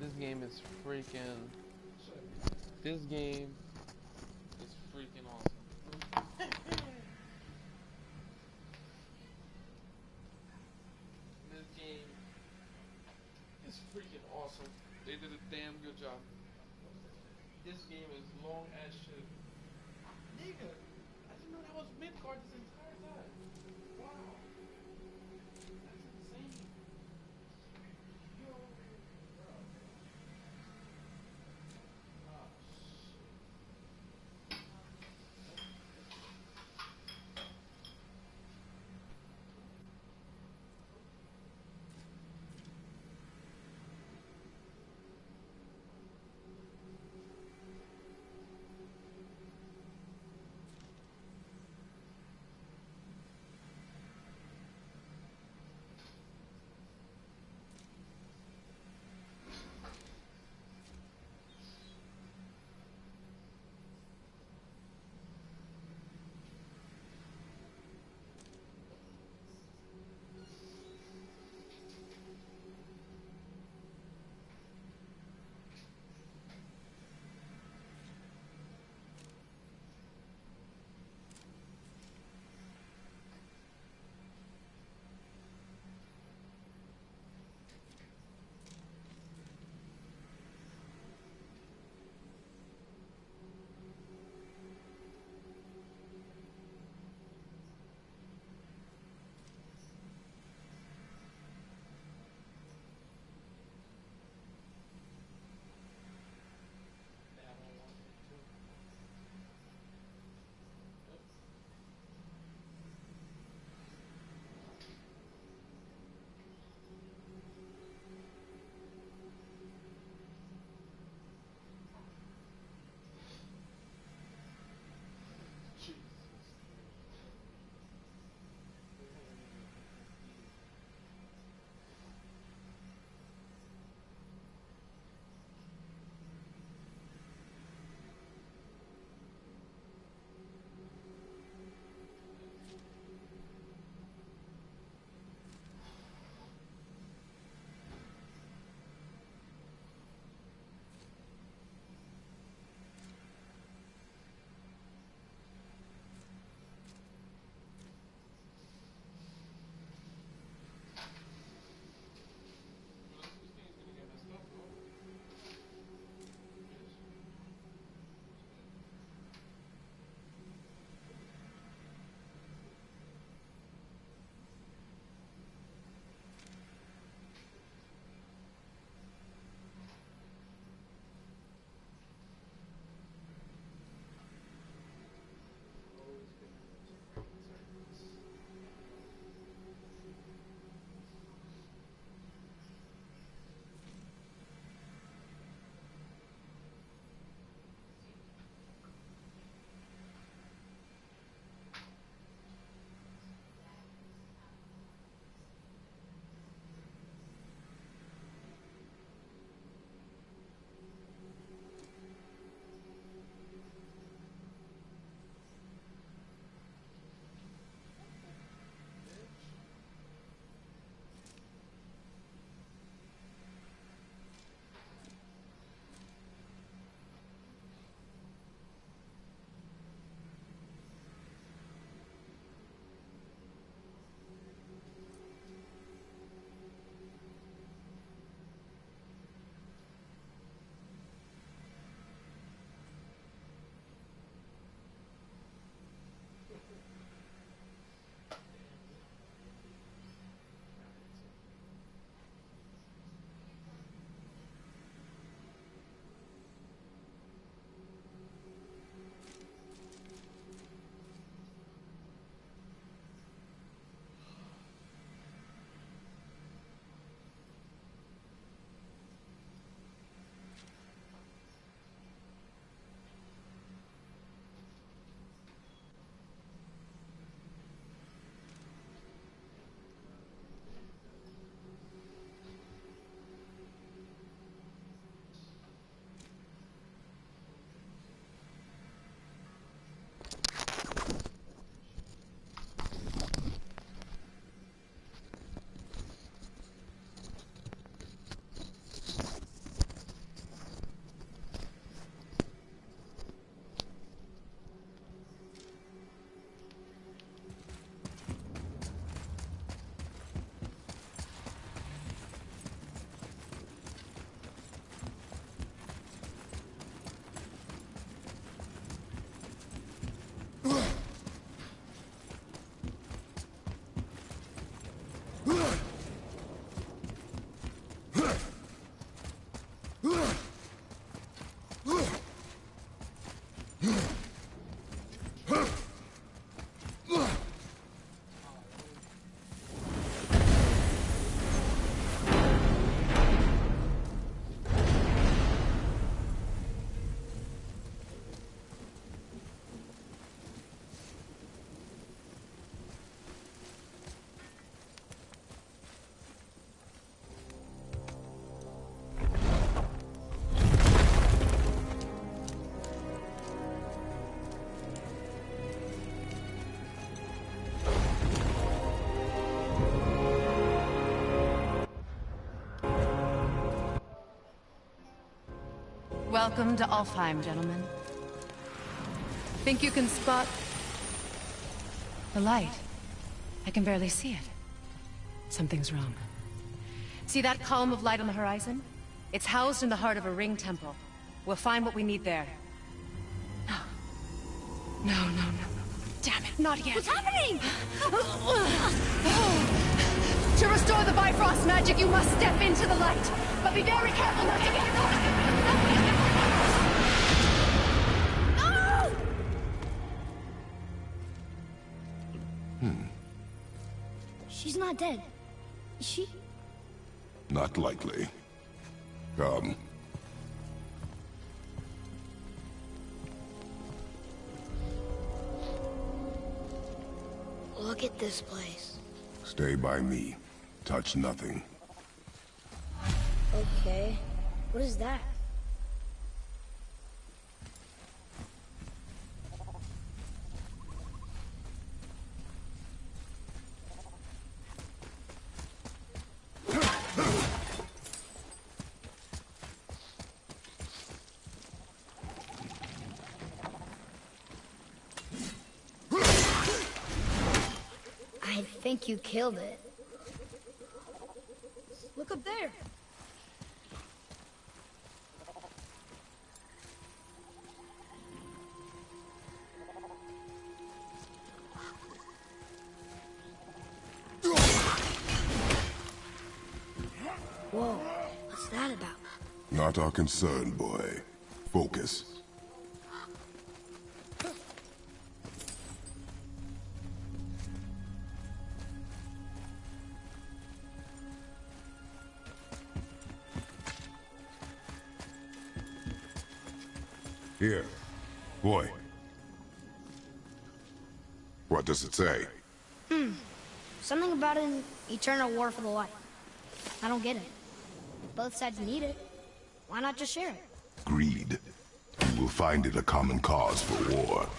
This game is freaking... This game is freaking awesome. This game is freaking awesome. They did a damn good job. This game is long as shit. Nigga, I didn't know that was Midgard this entire time. Wow. That's insane. Yo. Welcome to Alfheim, gentlemen. Think you can spot the light? I can barely see it. Something's wrong. See that column of light on the horizon? It's housed in the heart of a ring temple. We'll find what we need there. No. No. Damn it, not yet. What's happening? To restore the Bifrost magic, you must step into the light. But be very careful not to get No! She's not dead. Is she? Not likely. Come. Look at this place. Stay by me. Touch nothing. Okay. What is that? I think you killed it. Look up there. Whoa, what's that about? Not our concern, boy. Focus. Here. Boy. What does it say? Something about an eternal war for the light. I don't get it. Both sides need it. Why not just share it? Greed. You will find it a common cause for war.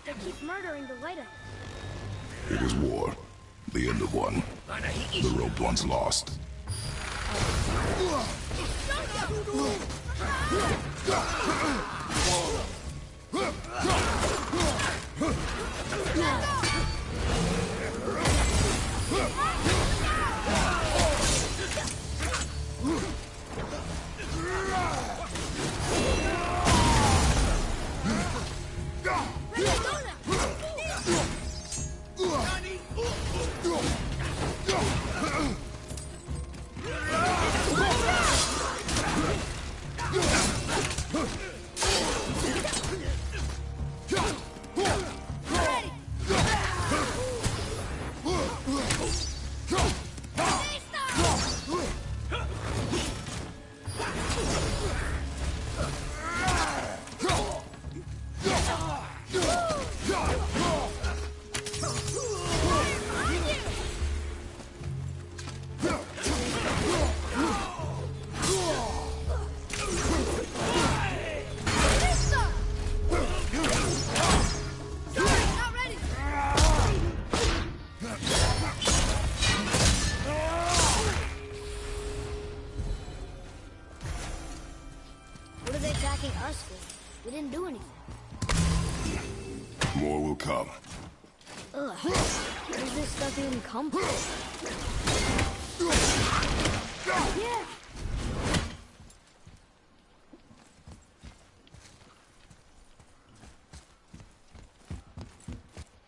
They keep murdering the light up. It is war. The end of one. The robed one's lost. What are they attacking us for? We didn't do anything. More will come. Ugh. Where does this stuff even come from? Yeah.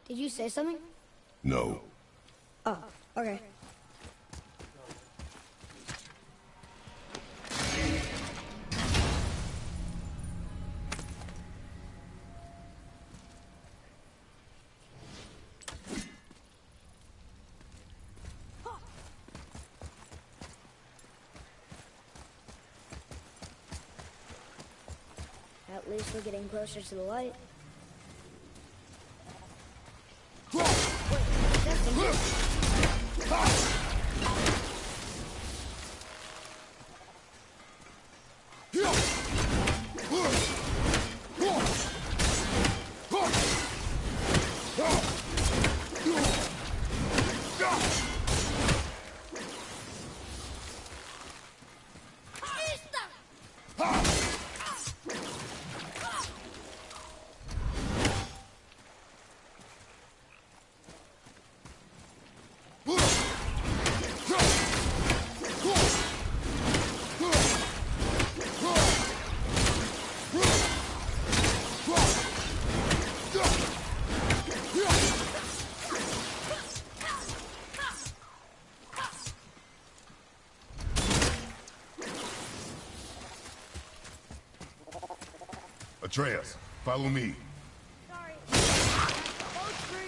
Did you say something? No. Oh, okay. At least we're getting closer to the light. Atreus, follow me. Sorry. Boat's free.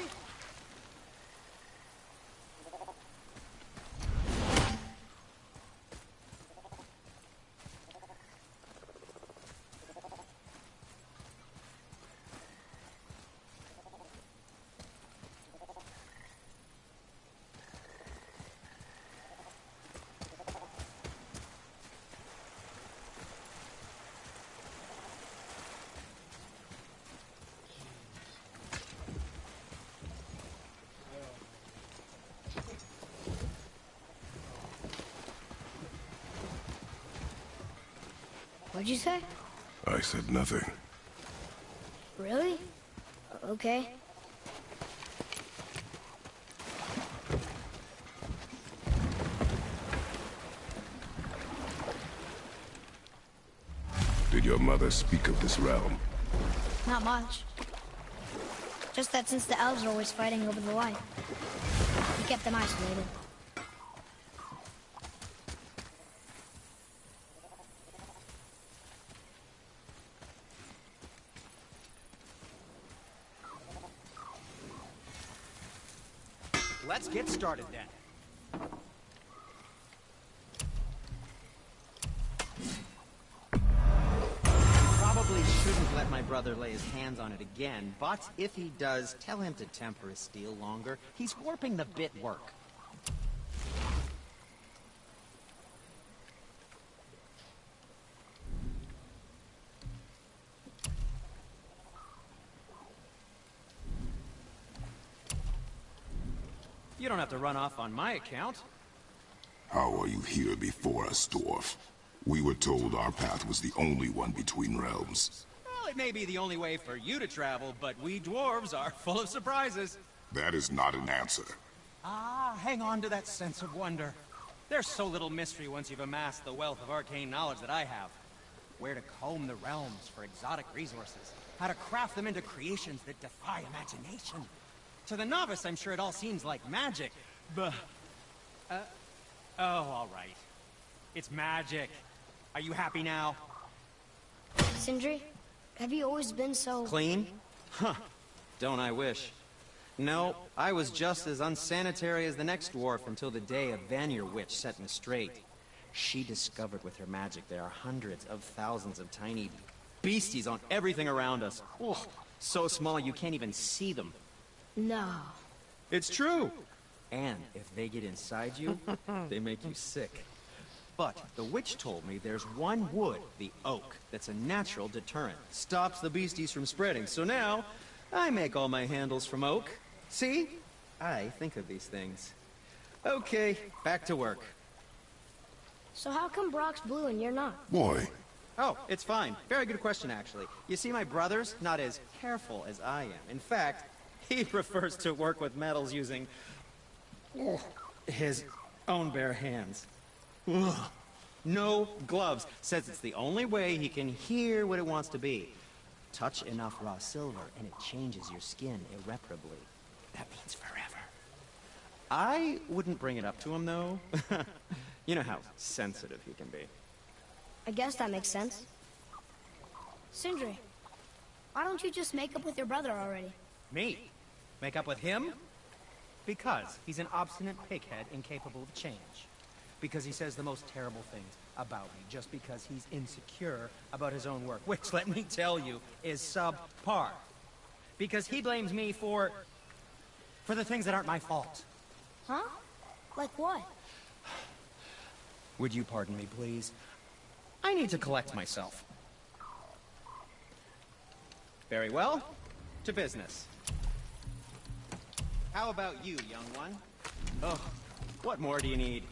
What'd you say? I said nothing. Really? Okay. Did your mother speak of this realm? Not much. Just that since the elves are always fighting over the light, we kept them isolated. Let's get started then. Probably shouldn't let my brother lay his hands on it again, but if he does, tell him to temper his steel longer. He's warping the bit work. You don't have to run off on my account. How are you here before us, dwarf? We were told our path was the only one between realms. Well, it may be the only way for you to travel, but we dwarves are full of surprises. That is not an answer. Ah, hang on to that sense of wonder. There's so little mystery once you've amassed the wealth of arcane knowledge that I have. Where to comb the realms for exotic resources. How to craft them into creations that defy imagination. To the novice, I'm sure it all seems like magic, but... oh, all right. It's magic. Are you happy now? Sindri, have you always been so... Clean? Huh. Don't I wish. No, I was just as unsanitary as the next dwarf until the day a Vanir witch set me straight. She discovered with her magic there are hundreds of thousands of tiny beasties on everything around us. Oh, so small you can't even see them. No. It's true. And if they get inside you, they make you sick. But the witch told me there's one wood, the oak, that's a natural deterrent. Stops the beasties from spreading. So now, I make all my handles from oak. See? I think of these things. Okay, back to work. So how come Brock's blue and you're not? Boy. Oh, it's fine. Very good question, actually. You see, my brother's not as careful as I am. In fact, he prefers to work with metals using his own bare hands. Ugh. No gloves. Says it's the only way he can hear what it wants to be. Touch enough raw silver and it changes your skin irreparably. That means forever. I wouldn't bring it up to him, though. You know how sensitive he can be. I guess that makes sense. Sindri, why don't you just make up with your brother already? Me? Make up with him? Because he's an obstinate pighead incapable of change. because he says the most terrible things about me, just because he's insecure about his own work, which, let me tell you, is subpar. Because he blames me for the things that aren't my fault. Huh? Like what? Would you pardon me, please? I need to collect myself. Very well. To business. How about you, young one? Oh, what more do you need?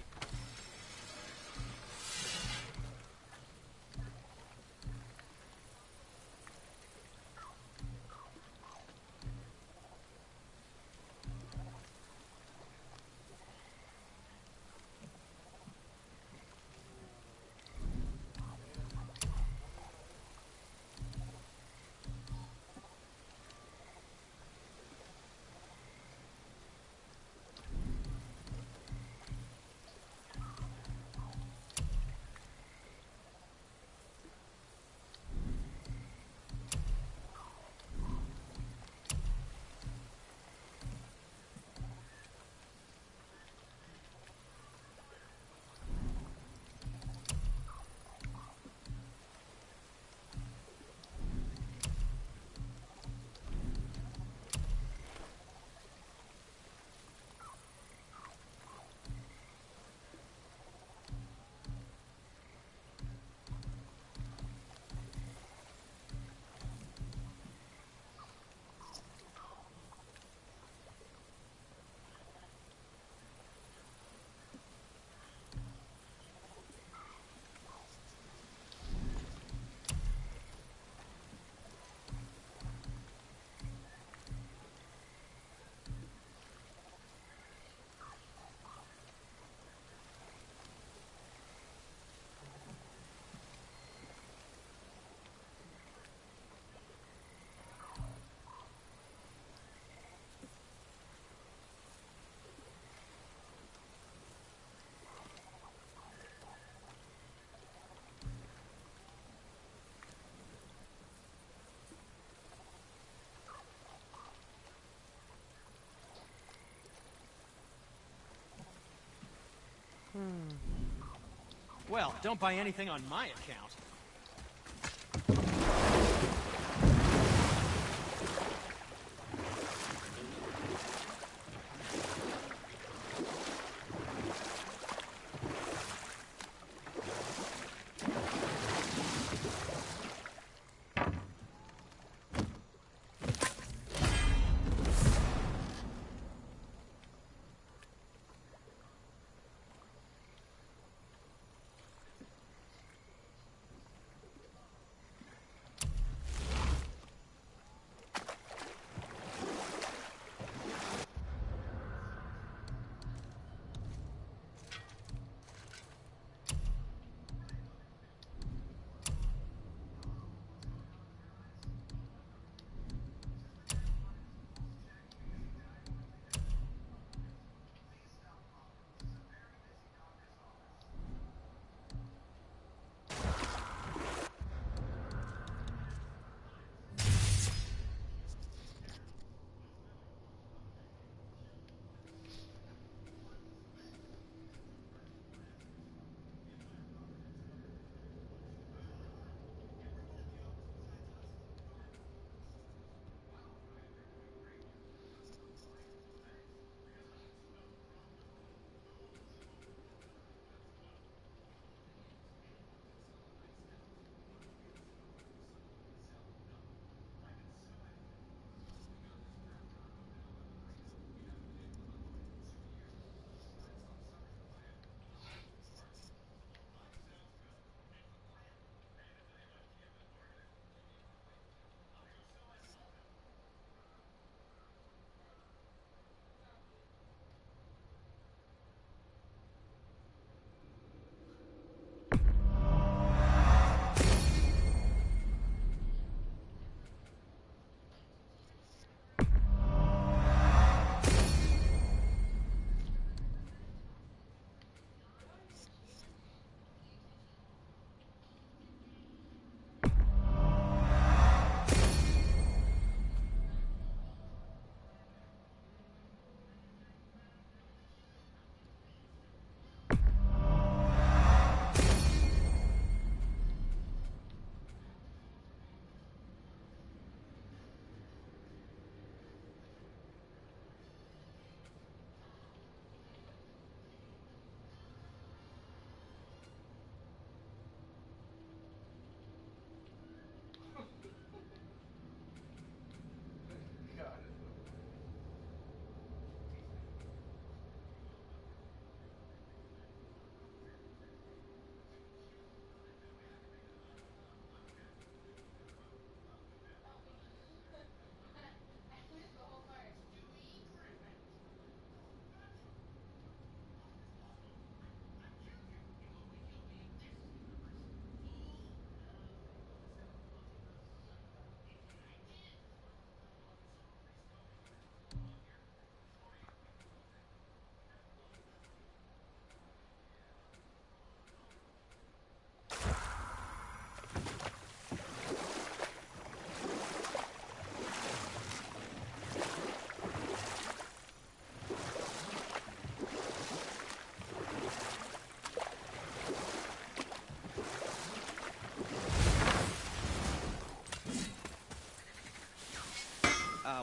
Well, don't buy anything on my account.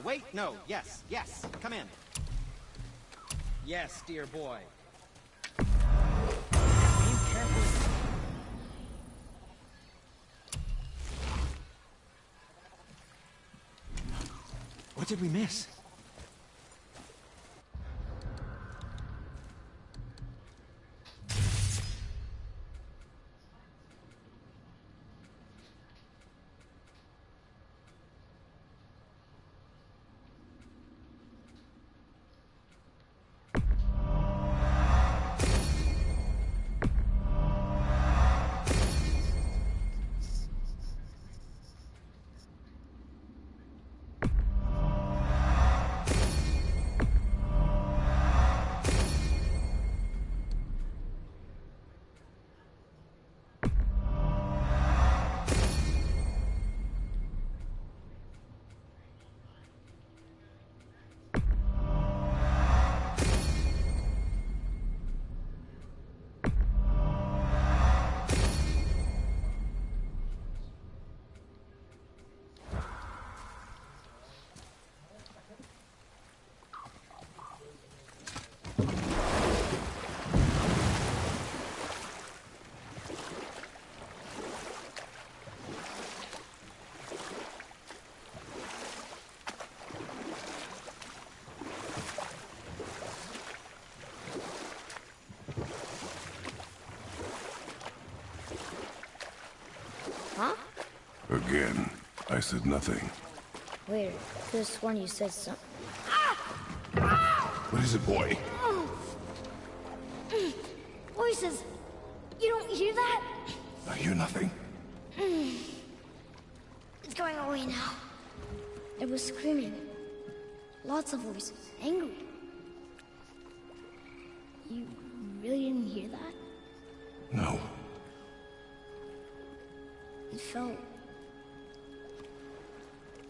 Wait, no, yes, come in. Yes, dear boy. Aim carefully. What did we miss? Huh? Again, I said nothing. Weird. Could've sworn you said something. What is it, boy? Voices! You don't hear that? I hear nothing. It's going away now. It was screaming. Lots of voices. Angry. You really didn't hear that? No. It felt...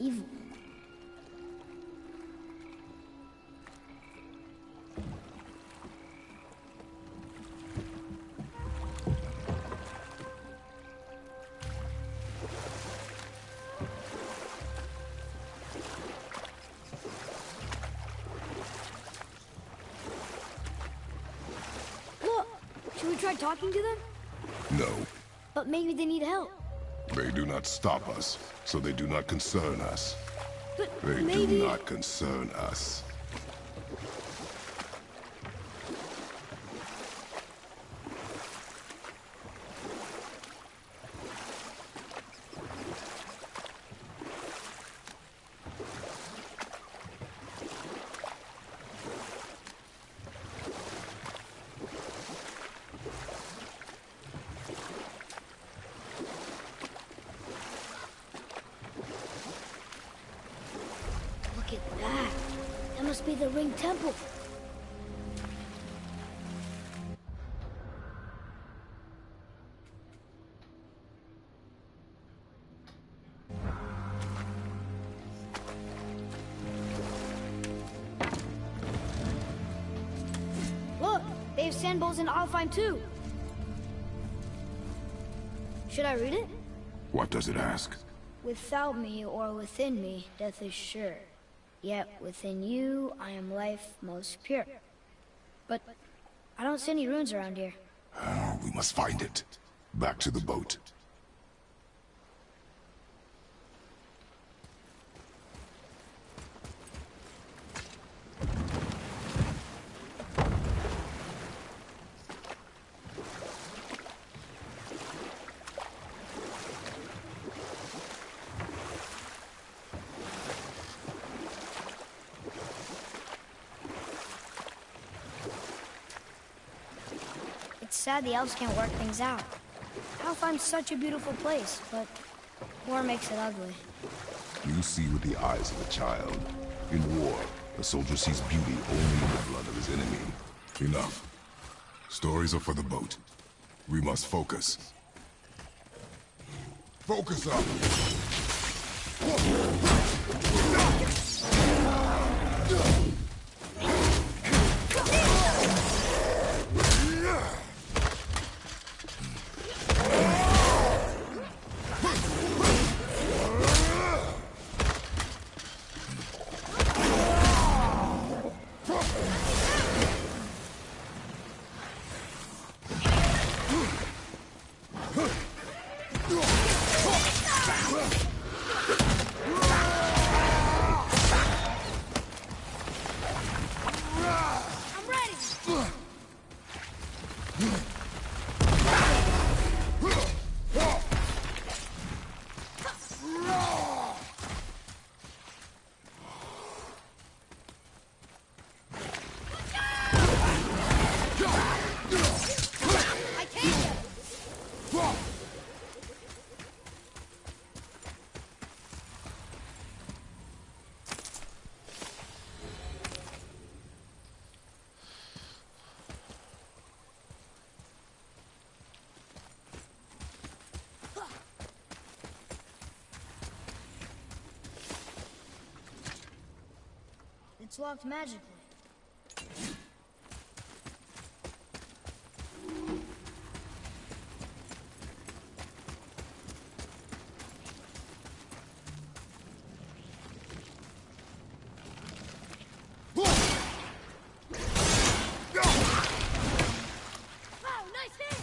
evil. Look! Should we try talking to them? No. But maybe they need help. They do not stop us, so they do not concern us. But They maybe... do not concern us. Look at that. That must be the Ring Temple. Look, they have sand bowls in Alfheim too. Should I read it? What does it ask? Without me or within me, death is sure. Yet within you, I am life most pure. But I don't see any runes around here. We must find it. Back to the boat. It's sad the elves can't work things out. Alfheim's such a beautiful place, but war makes it ugly. You see with the eyes of a child. In war, a soldier sees beauty only in the blood of his enemy. Enough. Stories are for the boat. We must focus. Focus up! I'm ready! I can't! It's locked magically. Wow, nice hit!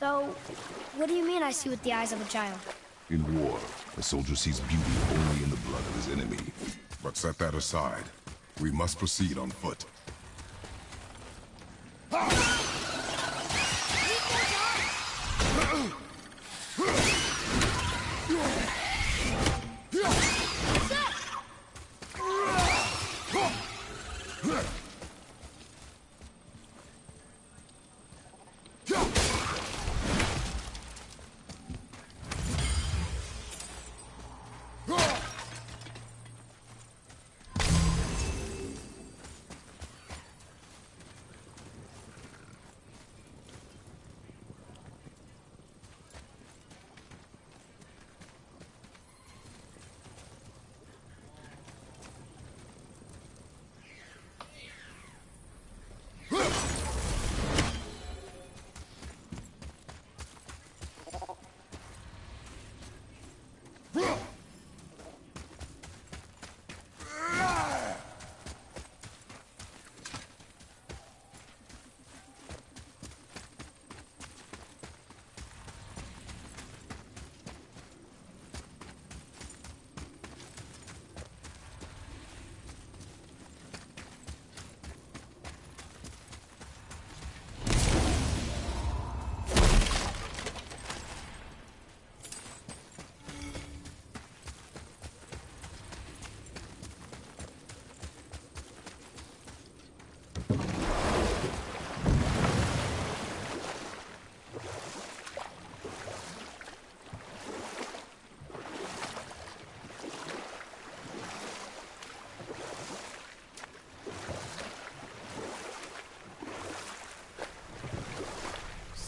So, what do you mean I see with the eyes of a child? In war, a soldier sees beauty only in the blood of his enemy. But set that aside. We must proceed on foot.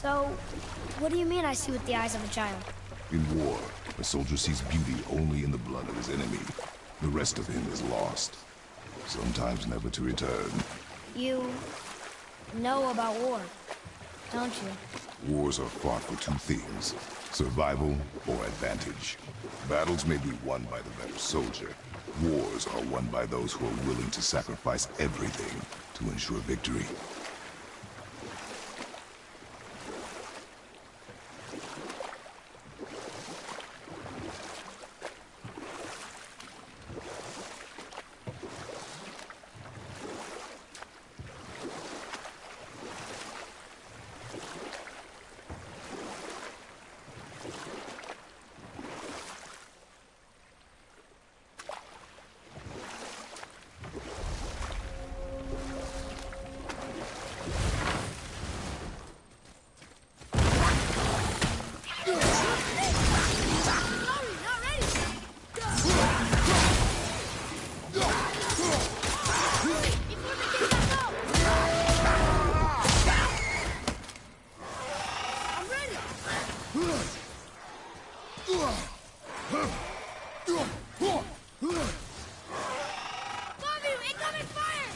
So, what do you mean I see with the eyes of a child? In war, a soldier sees beauty only in the blood of his enemy. The rest of him is lost, sometimes never to return. You know about war, don't you? Wars are fought for two things, survival or advantage. Battles may be won by the better soldier. Wars are won by those who are willing to sacrifice everything to ensure victory. Bobby, incoming fire!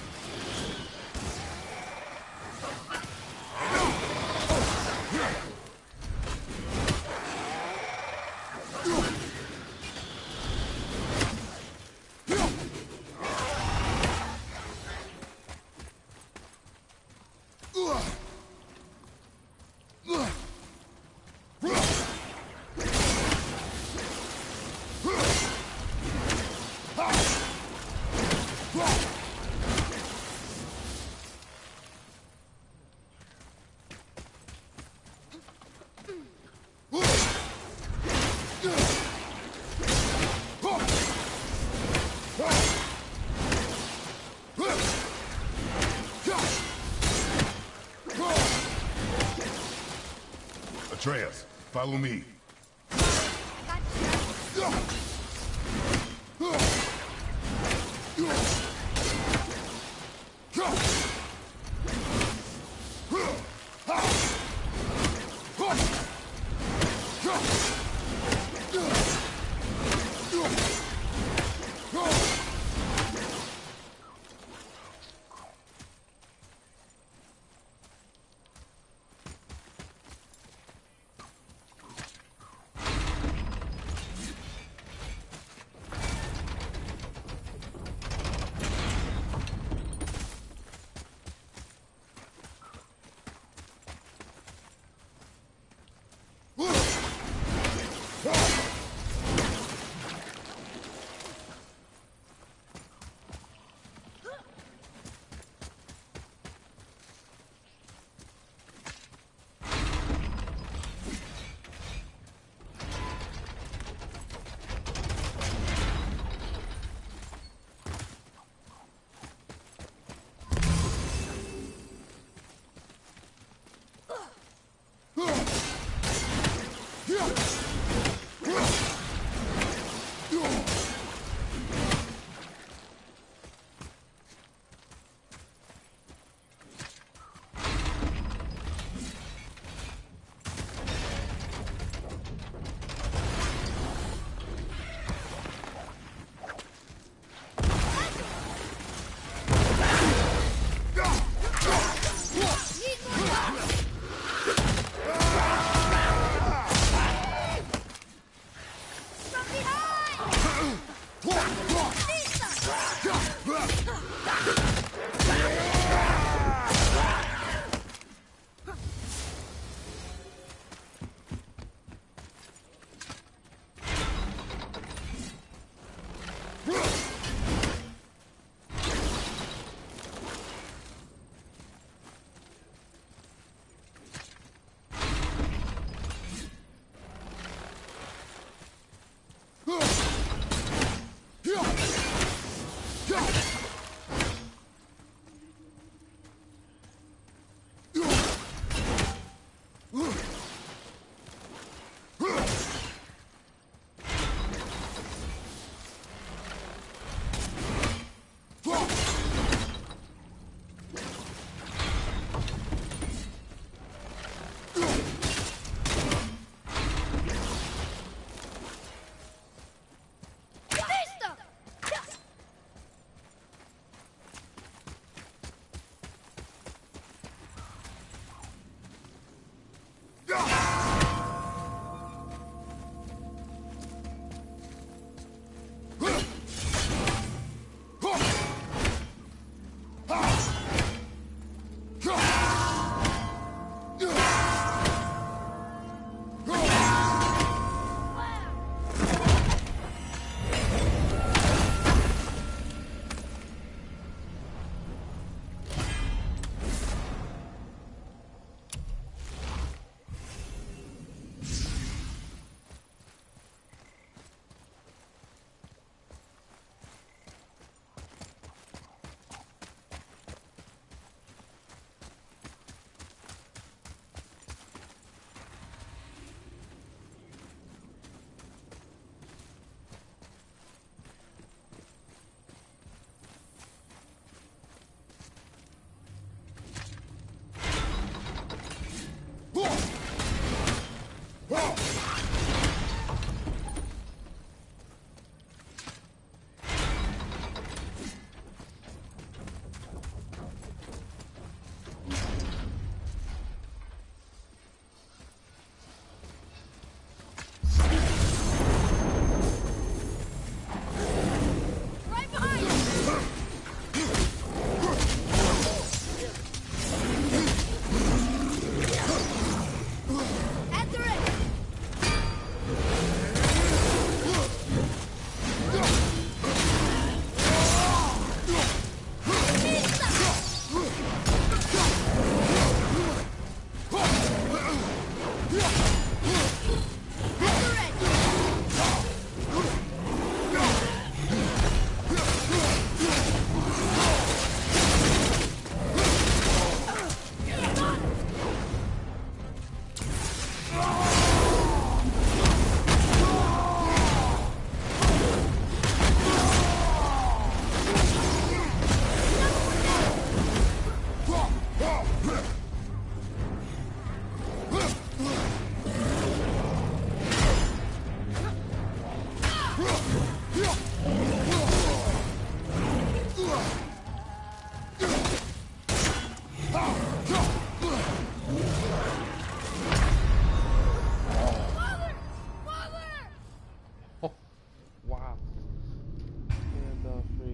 Atreus, follow me.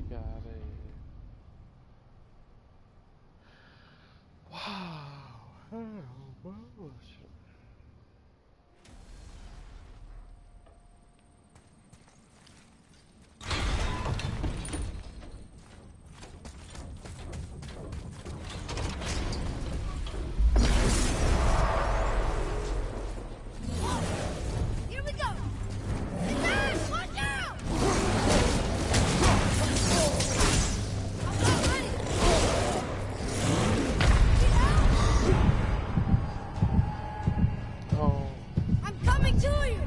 Get out of here. Wow. Oh, shit. Here we go! Attack! Watch out! I'm not ready! Get out! Oh. I'm coming to you!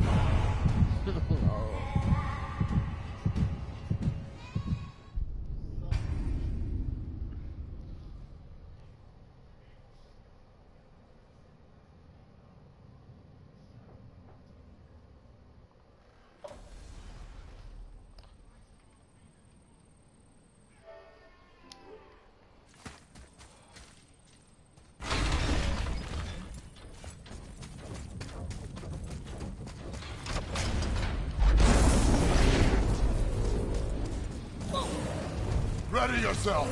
No. Ready yourself!